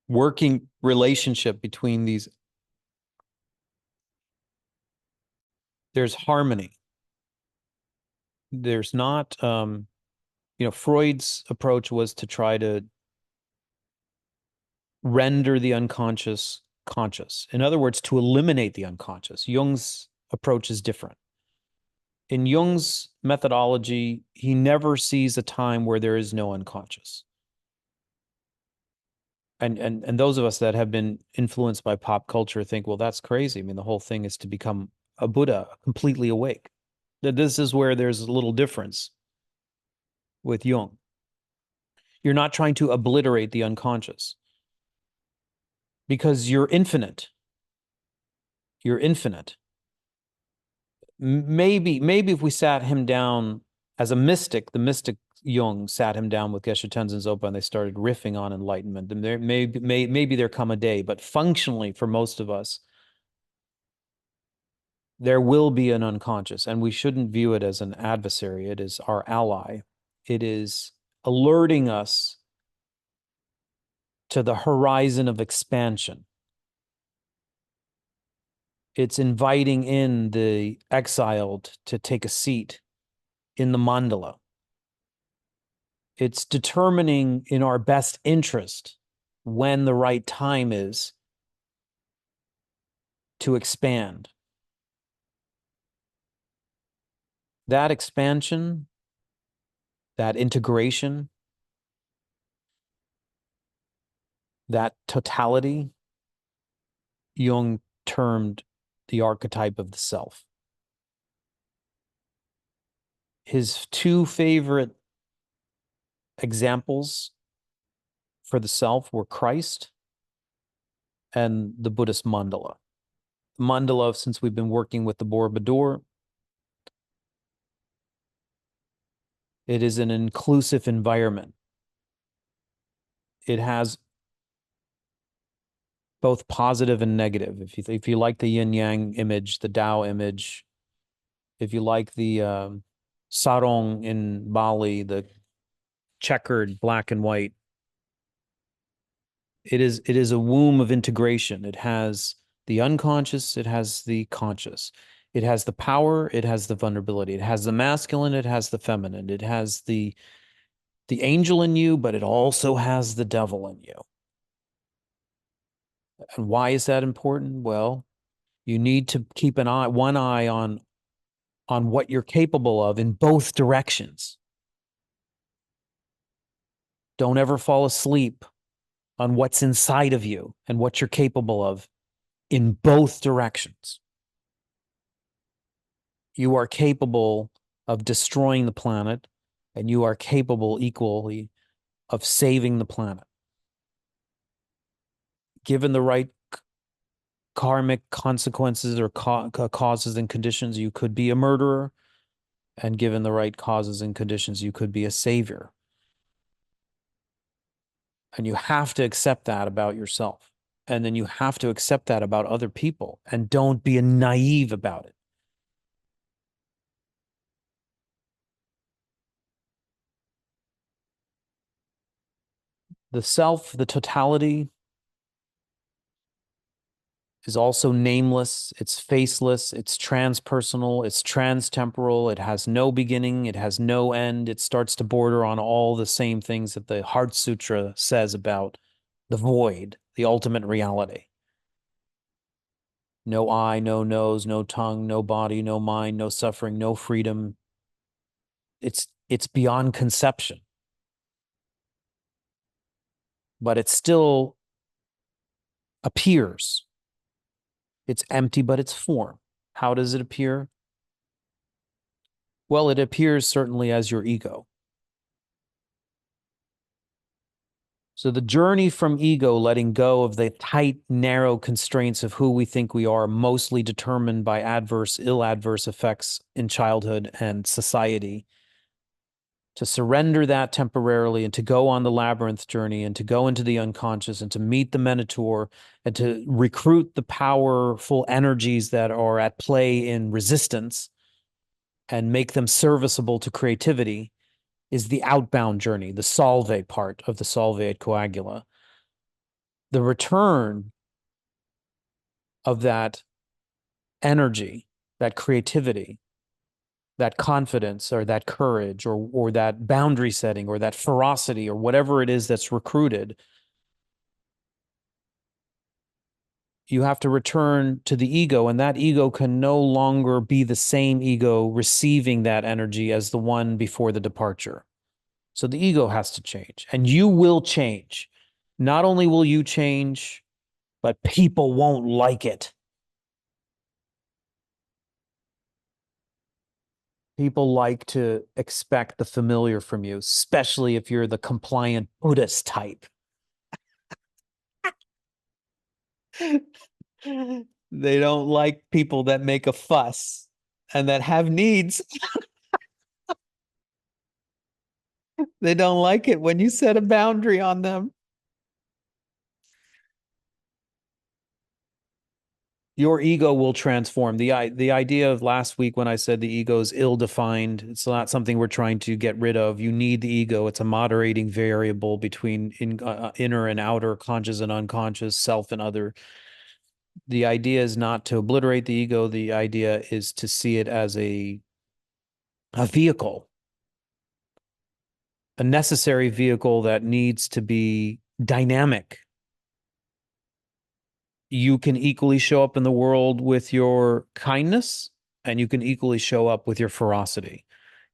S1: working relationship between these. There's harmony. There's not, Freud's approach was to try to render the unconscious conscious. In other words, to eliminate the unconscious. Jung's approach is different. In Jung's methodology, he never sees a time where there is no unconscious. And those of us that have been influenced by pop culture think, well, that's crazy. I mean, the whole thing is to become a Buddha, completely awake. This is where there's a little difference with Jung. You're not trying to obliterate the unconscious because you're infinite. You're infinite. Maybe if we sat him down as a mystic, the mystic Jung sat him down with Geshe Tenzin Zopa and they started riffing on enlightenment, and maybe there come a day, but functionally for most of us, there will be an unconscious, and we shouldn't view it as an adversary. It is our ally. It is alerting us to the horizon of expansion. It's inviting in the exiled to take a seat in the mandala. It's determining in our best interest when the right time is to expand. That expansion, that integration, that totality, Jung termed the archetype of the self. His two favorite examples for the self were Christ and the Buddhist mandala. mandala since we've been working with the Borobudur. It is an inclusive environment. It has both positive and negative. If you like the yin yang image, the Tao image, if you like the sarong in Bali, the checkered black and white, it is a womb of integration. It has the unconscious, it has the conscious. It has the power, it has the vulnerability. It has the masculine, it has the feminine. It has the angel in you, but it also has the devil in you. And why is that important? Well, you need to keep one eye on what you're capable of in both directions. Don't ever fall asleep on what's inside of you and what you're capable of in both directions. You are capable of destroying the planet, and you are capable equally of saving the planet. Given the right karmic consequences or causes and conditions, you could be a murderer, and given the right causes and conditions, you could be a savior. And you have to accept that about yourself. And then you have to accept that about other people, and don't be naive about it. The self, the totality, is also nameless, it's faceless, it's transpersonal, it's transtemporal, it has no beginning, it has no end. It starts to border on all the same things that the Heart Sutra says about the void, the ultimate reality. No eye, no nose, no tongue, no body, no mind, no suffering, no freedom. It's beyond conception. But it still appears. It's empty, but it's form. How does it appear? Well, it appears certainly as your ego. So the journey from ego, letting go of the tight, narrow constraints of who we think we are, mostly determined by ill-adverse effects in childhood and society, to surrender that temporarily and to go on the labyrinth journey and to go into the unconscious and to meet the Minotaur and to recruit the powerful energies that are at play in resistance and make them serviceable to creativity, is the outbound journey, the solve part of the solve et coagula. The return of that energy, that creativity, that confidence or that courage or that boundary setting or that ferocity or whatever it is that's recruited, you have to return to the ego, and that ego can no longer be the same ego receiving that energy as the one before the departure. So the ego has to change, and you will change. Not only will you change, but people won't like it. People like to expect the familiar from you, especially if you're the compliant Buddhist type. They don't like people that make a fuss and that have needs. They don't like it when you set a boundary on them. Your ego will transform. The idea of last week when I said the ego is ill-defined, it's not something we're trying to get rid of. You need the ego. It's a moderating variable between inner and outer, conscious and unconscious, self and other. The idea is not to obliterate the ego. The idea is to see it as a vehicle, a necessary vehicle that needs to be dynamic. You can equally show up in the world with your kindness, and you can equally show up with your ferocity.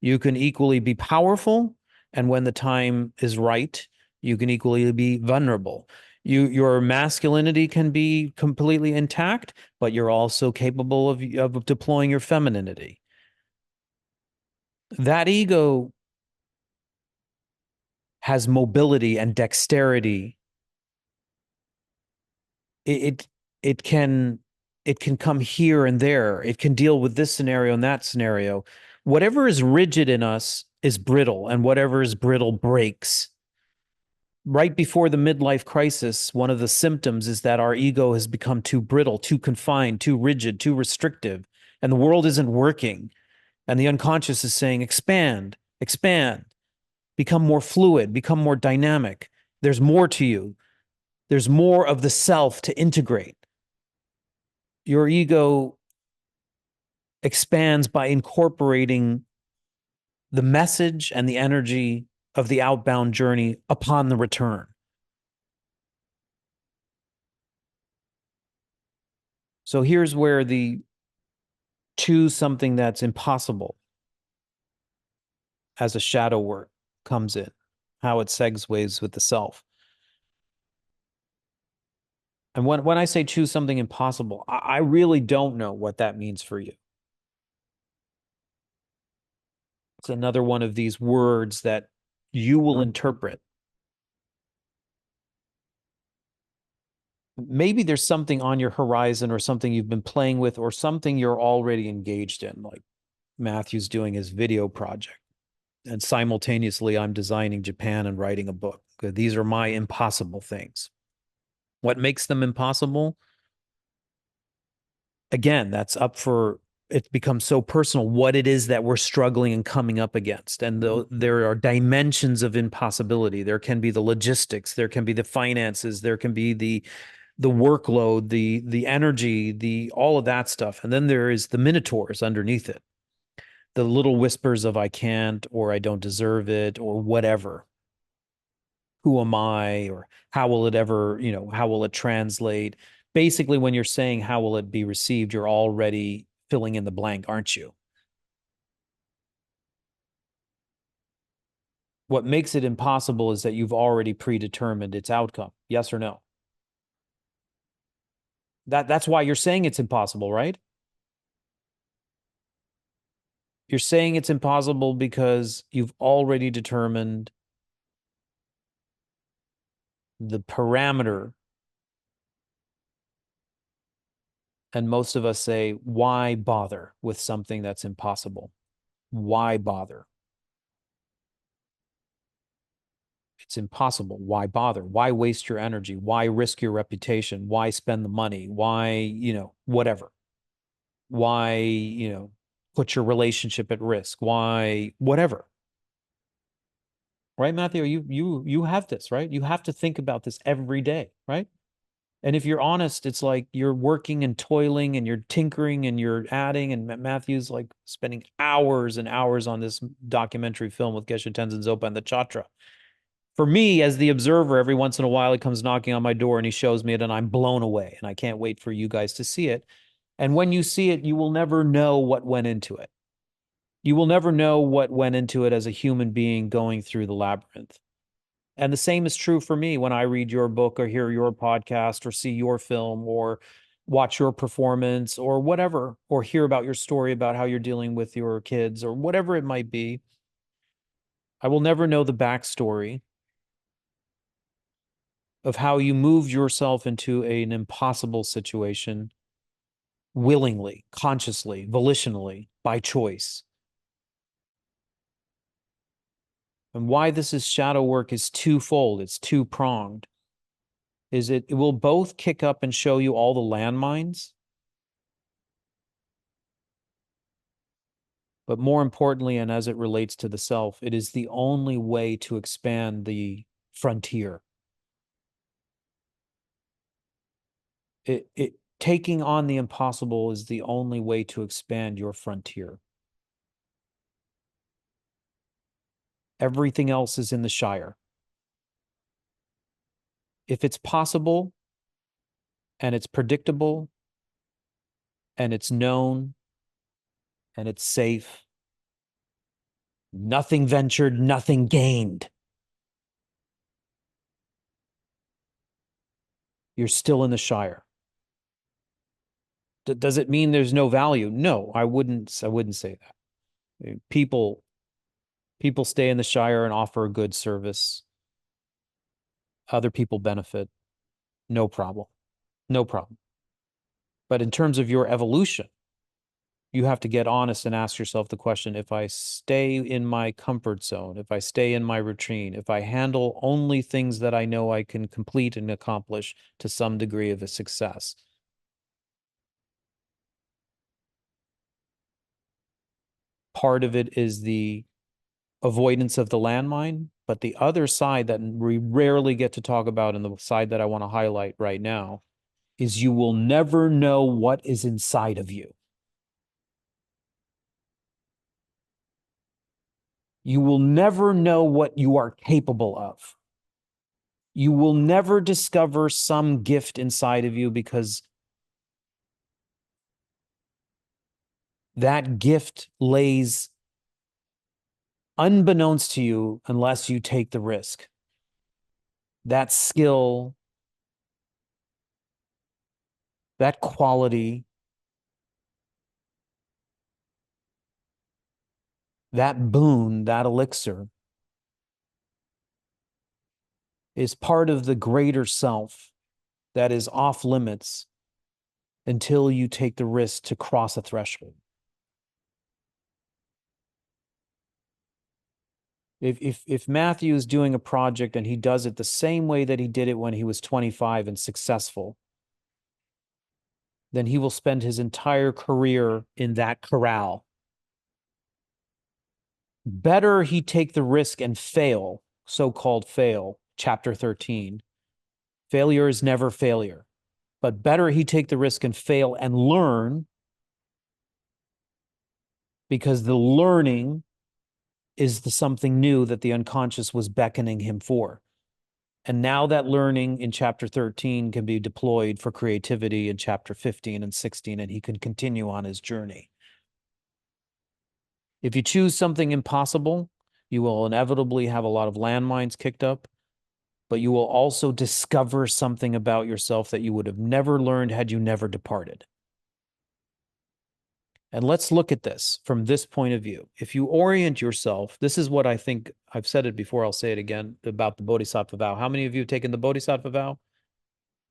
S1: You can equally be powerful, and when the time is right, you can equally be vulnerable. Your masculinity can be completely intact, but you're also capable of deploying your femininity. That ego has mobility and dexterity. It can It can come here and there. It can deal with this scenario and that scenario. Whatever is rigid in us is brittle, and whatever is brittle breaks. Right before the midlife crisis, one of the symptoms is that our ego has become too brittle, too confined, too rigid, too restrictive, and the world isn't working. And the unconscious is saying, expand, expand, become more fluid, become more dynamic. There's more to you. There's more of the self to integrate. Your ego expands by incorporating the message and the energy of the outbound journey upon the return. So here's where the choose something that's impossible as a shadow work comes in, how it segues with the self. And when I say choose something impossible, I really don't know what that means for you. It's another one of these words that you will interpret. Maybe there's something on your horizon or something you've been playing with or something you're already engaged in, like Matthew's doing his video project. And simultaneously, I'm designing Japan and writing a book. These are my impossible things. What makes them impossible? Again, that's up for it becomes so personal what it is that we're struggling and coming up against. And there are dimensions of impossibility. There can be the logistics, there can be the finances, there can be the workload, the energy, the all of that stuff. And then there is the minotaurs underneath it. The little whispers of I can't or I don't deserve it or whatever. Who am I? Or how will it ever, how will it translate? Basically, when you're saying how will it be received, you're already filling in the blank, aren't you? What makes it impossible is that you've already predetermined its outcome. Yes or no? That's why you're saying it's impossible, right? You're saying it's impossible because you've already determined the parameter. And most of us say, why bother with something that's impossible? Why bother? It's impossible. Why bother? Why waste your energy? Why risk your reputation? Why spend the money? Why, whatever? Why, put your relationship at risk? Why, whatever? Right, Matthew? You have this, right? You have to think about this every day, right? And if you're honest, it's like you're working and toiling and you're tinkering and you're adding. And Matthew's like spending hours and hours on this documentary film with Geshe Tenzin Zopa and the Chatra. For me, as the observer, every once in a while he comes knocking on my door and he shows me it, and I'm blown away. And I can't wait for you guys to see it. And when you see it, you will never know what went into it. You will never know what went into it as a human being going through the labyrinth. And the same is true for me when I read your book or hear your podcast or see your film or watch your performance or whatever, or hear about your story about how you're dealing with your kids or whatever it might be. I will never know the backstory of how you moved yourself into an impossible situation willingly, consciously, volitionally, by choice. And why this is shadow work is twofold, it's two-pronged. It will both kick up and show you all the landmines, but more importantly, and as it relates to the self, it is the only way to expand the frontier. Taking on the impossible is the only way to expand your frontier. Everything else is in the Shire. If it's possible and it's predictable and it's known and it's safe, nothing ventured, nothing gained. You're still in the Shire. Does it mean there's no value? No, I wouldn't say that. People stay in the Shire and offer a good service. Other people benefit. No problem. No problem. But in terms of your evolution, you have to get honest and ask yourself the question, if I stay in my comfort zone, if I stay in my routine, if I handle only things that I know I can complete and accomplish to some degree of a success, part of it is the avoidance of the landmine, but the other side that we rarely get to talk about, and the side that I want to highlight right now, is you will never know what is inside of you. You will never know what you are capable of. You will never discover some gift inside of you, because that gift lays unbeknownst to you unless you take the risk. That skill, that quality, that boon, that elixir is part of the greater self that is off limits until you take the risk to cross a threshold. If Matthew is doing a project and he does it the same way that he did it when he was 25 and successful, then he will spend his entire career in that corral. Better he take the risk and fail, so-called fail, chapter 13. Failure is never failure. But better he take the risk and fail and learn, because the learning is the something new that the unconscious was beckoning him for. And now that learning in chapter 13 can be deployed for creativity in chapter 15 and 16, and he can continue on his journey. If you choose something impossible, you will inevitably have a lot of landmines kicked up, but you will also discover something about yourself that you would have never learned had you never departed. And let's look at this from this point of view. If you orient yourself, this is what I think, I've said it before, I'll say it again, about the Bodhisattva vow. How many of you have taken the Bodhisattva vow?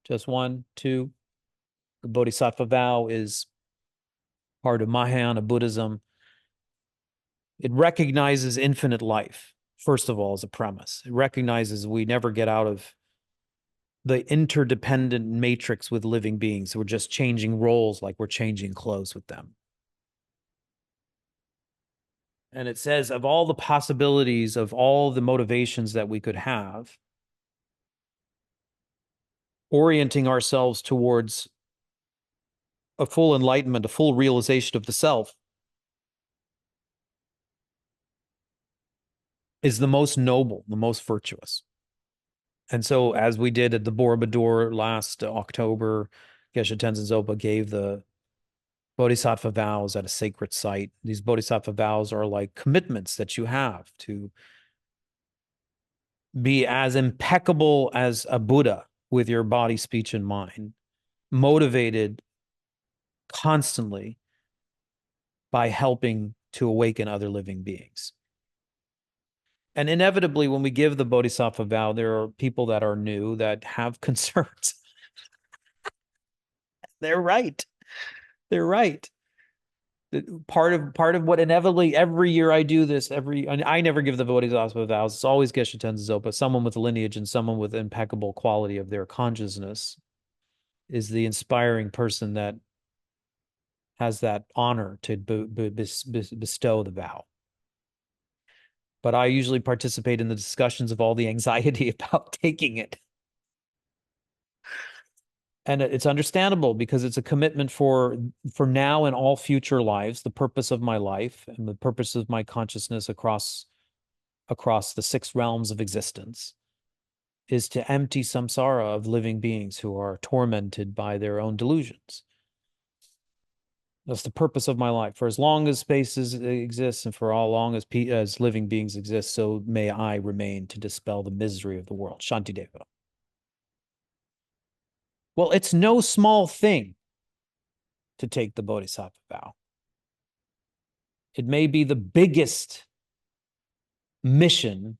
S1: Just one, two. The Bodhisattva vow is part of Mahayana Buddhism. It recognizes infinite life, first of all, as a premise. It recognizes we never get out of the interdependent matrix with living beings. We're just changing roles like we're changing clothes with them. And it says, of all the possibilities, of all the motivations that we could have, orienting ourselves towards a full enlightenment, a full realization of the self, is the most noble, the most virtuous. And so, as we did at the Borobudur last October, Geshe Tenzin Zopa gave the Bodhisattva vows at a sacred site. These Bodhisattva vows are like commitments that you have to be as impeccable as a Buddha with your body, speech, and mind, motivated constantly by helping to awaken other living beings. And inevitably, when we give the Bodhisattva vow, there are people that are new that have concerns. They're right. They're right. Part of what inevitably every year I do this, I never give the Bodhisattva vows. It's always Geshe Tenzin Zopa, someone with lineage and someone with impeccable quality of their consciousness is the inspiring person that has that honor to bestow the vow. But I usually participate in the discussions of all the anxiety about taking it. And it's understandable, because it's a commitment for now and all future lives, the purpose of my life and the purpose of my consciousness across the 6 realms of existence is to empty samsara of living beings who are tormented by their own delusions. That's the purpose of my life. For as long as spaces exist and for all long as living beings exist, so may I remain to dispel the misery of the world. Shantideva. Well, it's no small thing to take the Bodhisattva vow. It may be the biggest mission.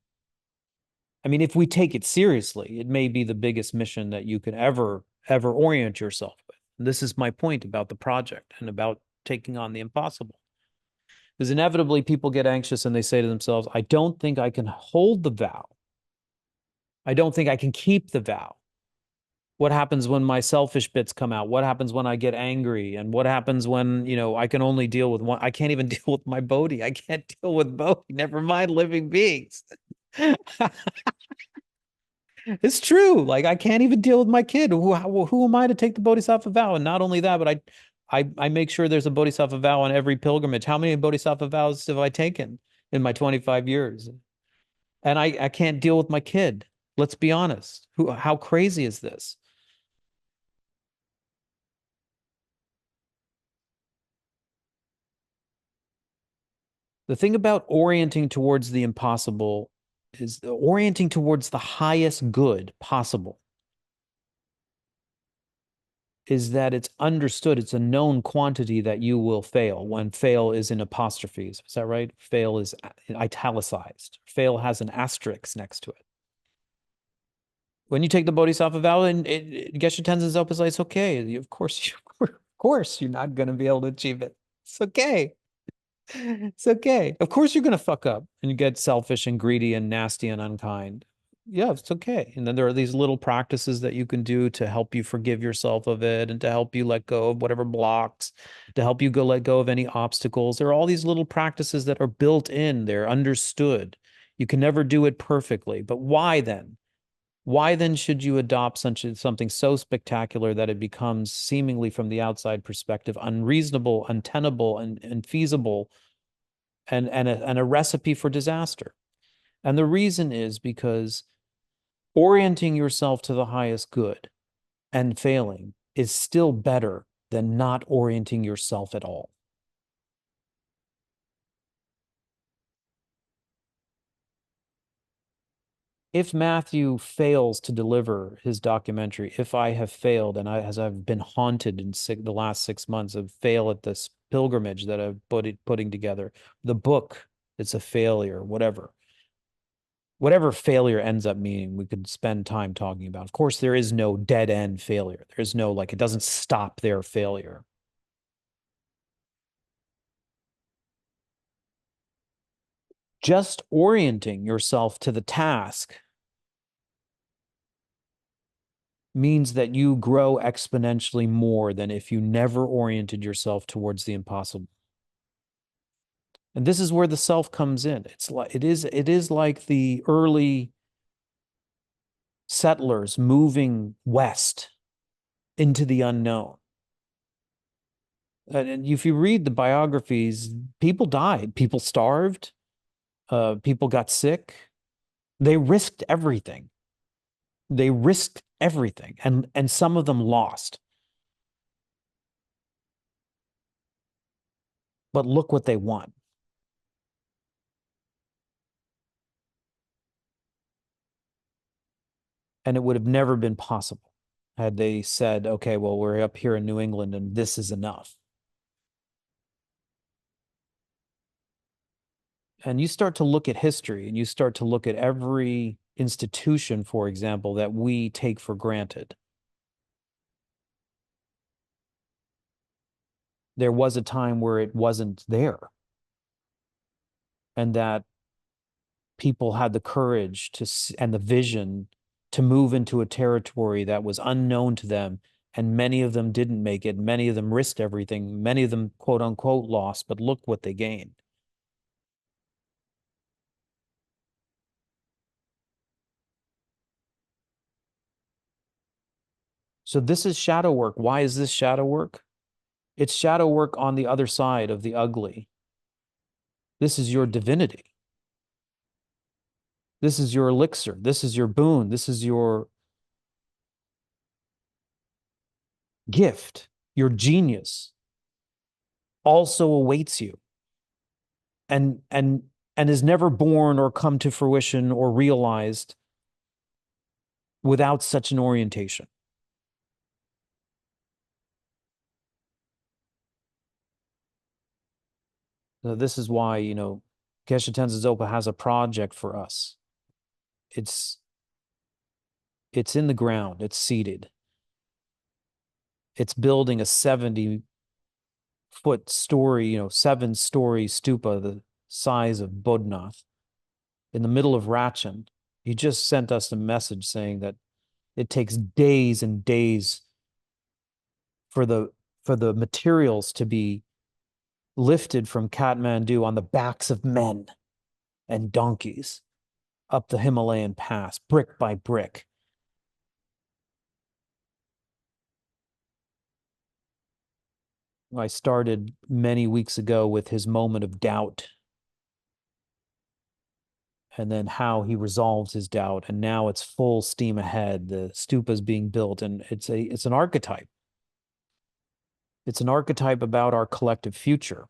S1: I mean, if we take it seriously, it may be the biggest mission that you could ever orient yourself with. This is my point about the project and about taking on the impossible. Because inevitably people get anxious and they say to themselves, I don't think I can hold the vow. I don't think I can keep the vow. What happens when my selfish bits come out? What happens when I get angry? And what happens when, I can only deal with one? I can't even deal with my Bodhi. I can't deal with Bodhi. Never mind living beings. It's true. Like I can't even deal with my kid. Who am I to take the Bodhisattva vow? And not only that, but I make sure there's a Bodhisattva vow on every pilgrimage. How many Bodhisattva vows have I taken in my 25 years? And I can't deal with my kid. Let's be honest. How crazy is this? The thing about orienting towards the impossible is orienting towards the highest good possible is that it's understood, it's a known quantity that you will fail when fail is in apostrophes. Is that right? Fail is italicized. Fail has an asterisk next to it. When you take the Bodhisattva vow and Geshe Tenzin Zopa is like, it's okay. Of course, you're not going to be able to achieve it. It's okay. It's okay. Of course you're going to fuck up and you get selfish and greedy and nasty and unkind. Yeah, it's okay. And then there are these little practices that you can do to help you forgive yourself of it and to help you let go of whatever blocks, to help you let go of any obstacles. There are all these little practices that are built in, they're understood. You can never do it perfectly. But why then? Why then should you adopt something so spectacular that it becomes seemingly from the outside perspective unreasonable, untenable, and feasible, and a recipe for disaster? And the reason is because orienting yourself to the highest good and failing is still better than not orienting yourself at all. If Matthew fails to deliver his documentary, if I have failed, and as I've been haunted in the last 6 months of fail at this pilgrimage that I've putting together, the book, it's a failure, whatever failure ends up meaning, we could spend time talking about. Of course, there is no dead end failure. There's no, like, it doesn't stop their failure. Just orienting yourself to the task means that you grow exponentially more than if you never oriented yourself towards the impossible. And this is where the self comes in. It is like the early settlers moving west into the unknown. And if you read the biographies, people died, people starved, people got sick. They risked everything. They risked everything, and some of them lost. But look what they won. And it would have never been possible had they said, okay, well, we're up here in New England and this is enough. And you start to look at history and you start to look at every institution, for example, that we take for granted. There was a time where it wasn't there, and that people had the courage and the vision to move into a territory that was unknown to them. And many of them didn't make it. Many of them risked everything. Many of them, quote unquote, lost, but look what they gained. So this is shadow work. Why is this shadow work? It's shadow work on the other side of the ugly. This is your divinity. This is your elixir. This is your boon. This is your gift. Your genius also awaits you and is never born or come to fruition or realized without such an orientation. So this is why, Geshe Tenzin Zopa has a project for us. It's in the ground, it's seated. it's building a 70-foot story, 7-story stupa the size of Bodhnath in the middle of Ratchan. He just sent us a message saying that it takes days and days for the materials to be lifted from Kathmandu on the backs of men and donkeys up the Himalayan pass, brick by brick. I started many weeks ago with his moment of doubt and then how he resolves his doubt. And now it's full steam ahead. The stupa is being built, and it's an archetype. It's an archetype about our collective future.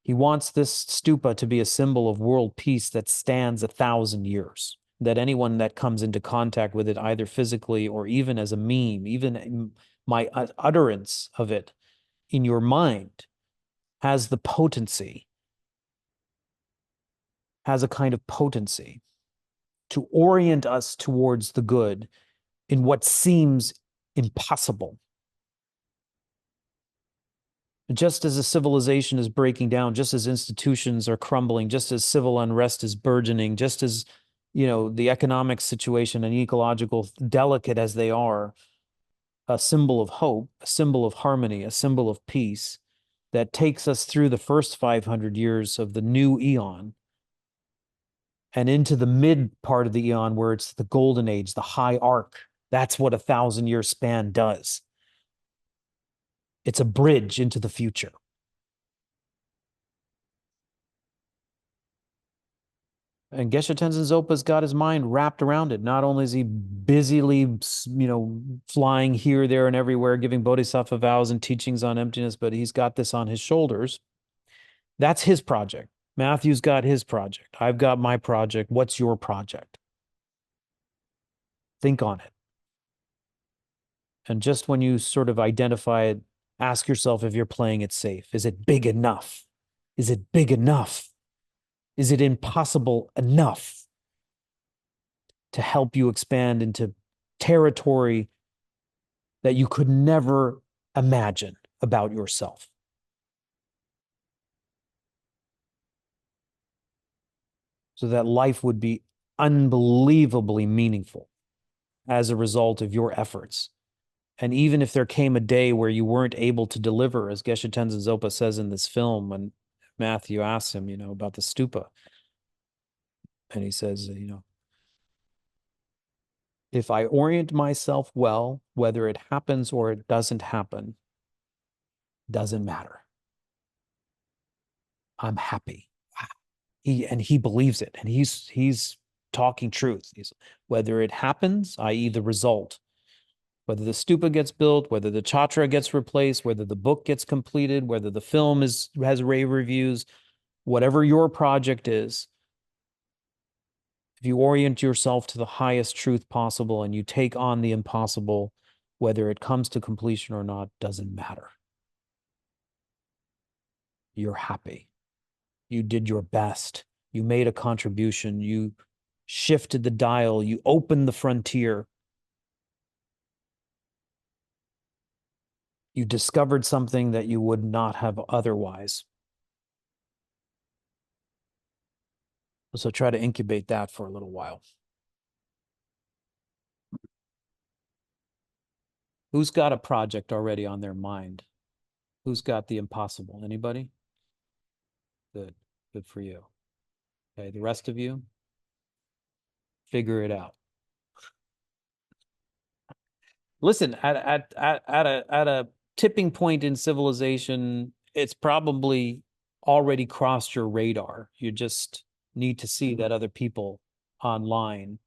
S1: He wants this stupa to be a symbol of world peace that stands 1,000 years, that anyone that comes into contact with it, either physically or even as a meme, even my utterance of it in your mind, has the potency, has a kind of potency to orient us towards the good in what seems impossible. Just as a civilization is breaking down, just as institutions are crumbling, just as civil unrest is burgeoning, just as, the economic situation and ecological, delicate as they are, a symbol of hope, a symbol of harmony, a symbol of peace that takes us through the first 500 years of the new eon and into the mid part of the eon where it's the golden age, the high arc. That's what 1,000-year span does. It's a bridge into the future. And Geshe Tenzin Zopa's got his mind wrapped around it. Not only is he busily, flying here, there, and everywhere, giving bodhisattva vows and teachings on emptiness, but he's got this on his shoulders. That's his project. Matthew's got his project. I've got my project. What's your project? Think on it. And just when you sort of identify it, ask yourself if you're playing it safe. Is it big enough? Is it big enough? Is it impossible enough to help you expand into territory that you could never imagine about yourself? So that life would be unbelievably meaningful as a result of your efforts. And even if there came a day where you weren't able to deliver, as Geshe Tenzin Zopa says in this film, when Matthew asks him, about the stupa, and he says, if I orient myself well, whether it happens or it doesn't happen, doesn't matter. I'm happy. He believes it, and he's talking truth. Whether it happens, i.e., the result, whether the stupa gets built, whether the chatra gets replaced, whether the book gets completed, whether the film has rave reviews, whatever your project is, if you orient yourself to the highest truth possible and you take on the impossible, whether it comes to completion or not, doesn't matter. You're happy. You did your best. You made a contribution. You shifted the dial. You opened the frontier. You discovered something that you would not have otherwise. So try to incubate that for a little while. Who's got a project already on their mind? Who's got the impossible? Anybody? Good. Good for you. Okay, the rest of you, figure it out. Listen, at a tipping point in civilization, it's probably already crossed your radar. You just need to see that other people online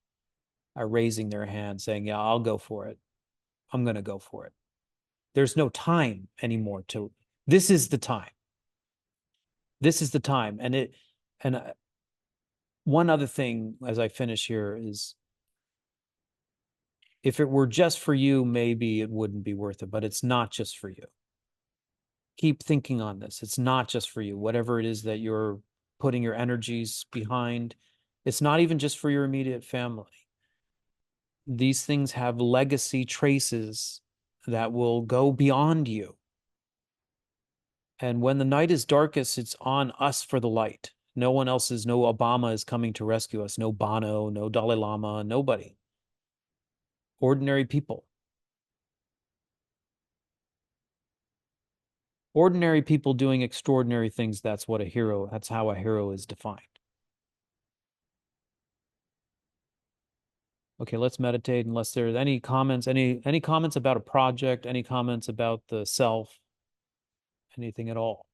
S1: are raising their hand saying, yeah, I'll go for it. I'm going to go for it. There's no time anymore this is the time. This is the time. And one other thing as I finish here is, if it were just for you, maybe it wouldn't be worth it, but it's not just for you. Keep thinking on this. It's not just for you. Whatever it is that you're putting your energies behind, it's not even just for your immediate family. These things have legacy traces that will go beyond you. And when the night is darkest, it's on us for the light. No one else is, no Obama is coming to rescue us. No Bono, no Dalai Lama, nobody. Ordinary people. Ordinary people doing extraordinary things. That's what a hero, that's how a hero is defined. Okay, let's meditate unless there's any comments, any comments about a project, any comments about the self, anything at all.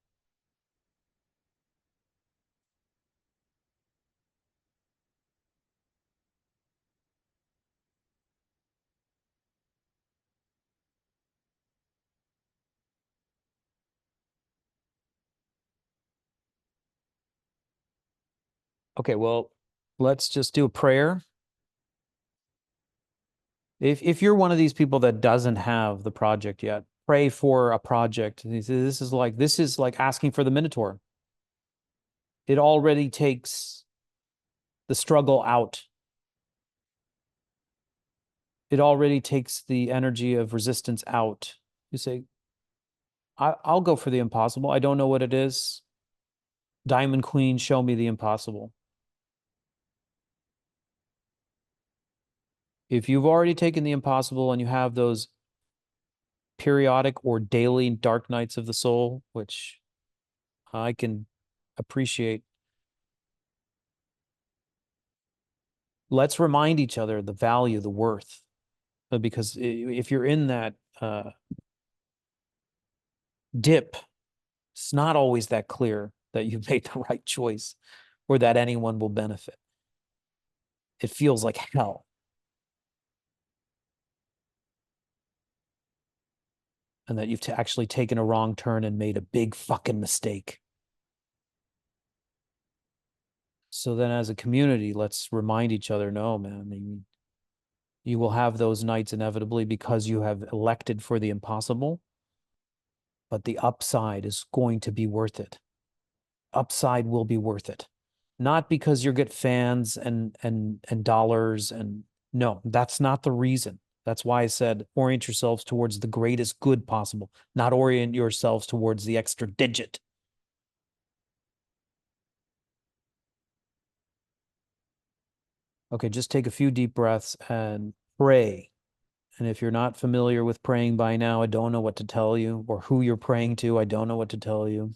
S1: Okay, well, let's just do a prayer. If you're one of these people that doesn't have the project yet, pray for a project. This is like asking for the Minotaur. It already takes the struggle out. It already takes the energy of resistance out. You say, I'll go for the impossible. I don't know what it is. Diamond Queen, show me the impossible. If you've already taken the impossible and you have those periodic or daily dark nights of the soul, which I can appreciate, let's remind each other the value, the worth. Because if you're in that dip, it's not always that clear that you've made the right choice or that anyone will benefit. It feels like hell. And that you've actually taken a wrong turn and made a big fucking mistake. So then as a community, let's remind each other, no, man, you will have those nights inevitably because you have elected for the impossible, but the upside is going to be worth it. Upside will be worth it. Not because you get fans and dollars and no, that's not the reason. That's why I said orient yourselves towards the greatest good possible, not orient yourselves towards the extra digit. Okay, just take a few deep breaths and pray. And if you're not familiar with praying by now, I don't know what to tell you, or who you're praying to, I don't know what to tell you.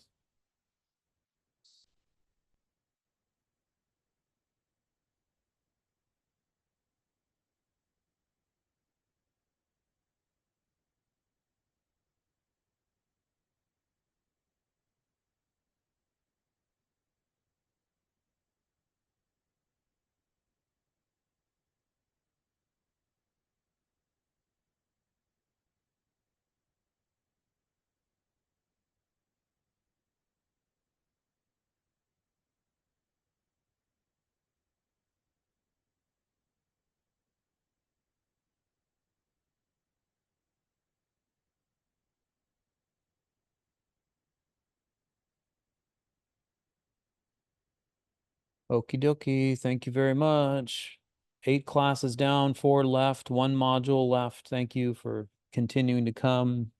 S1: Okie dokie. Thank you very much. 8 classes down, 4 left, 1 module left. Thank you for continuing to come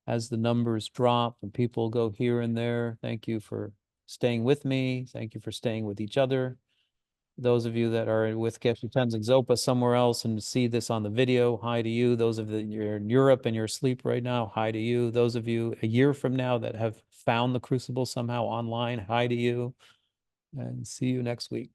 S1: as the numbers drop and people go here and there. Thank you for staying with me. Thank you for staying with each other. Those of you that are with Geshe Tenzin Zopa somewhere else and see this on the video, hi to you. Those of you that you're in Europe and you're asleep right now, hi to you. Those of you a year from now that have found the Crucible somehow online, hi to you. And see you next week.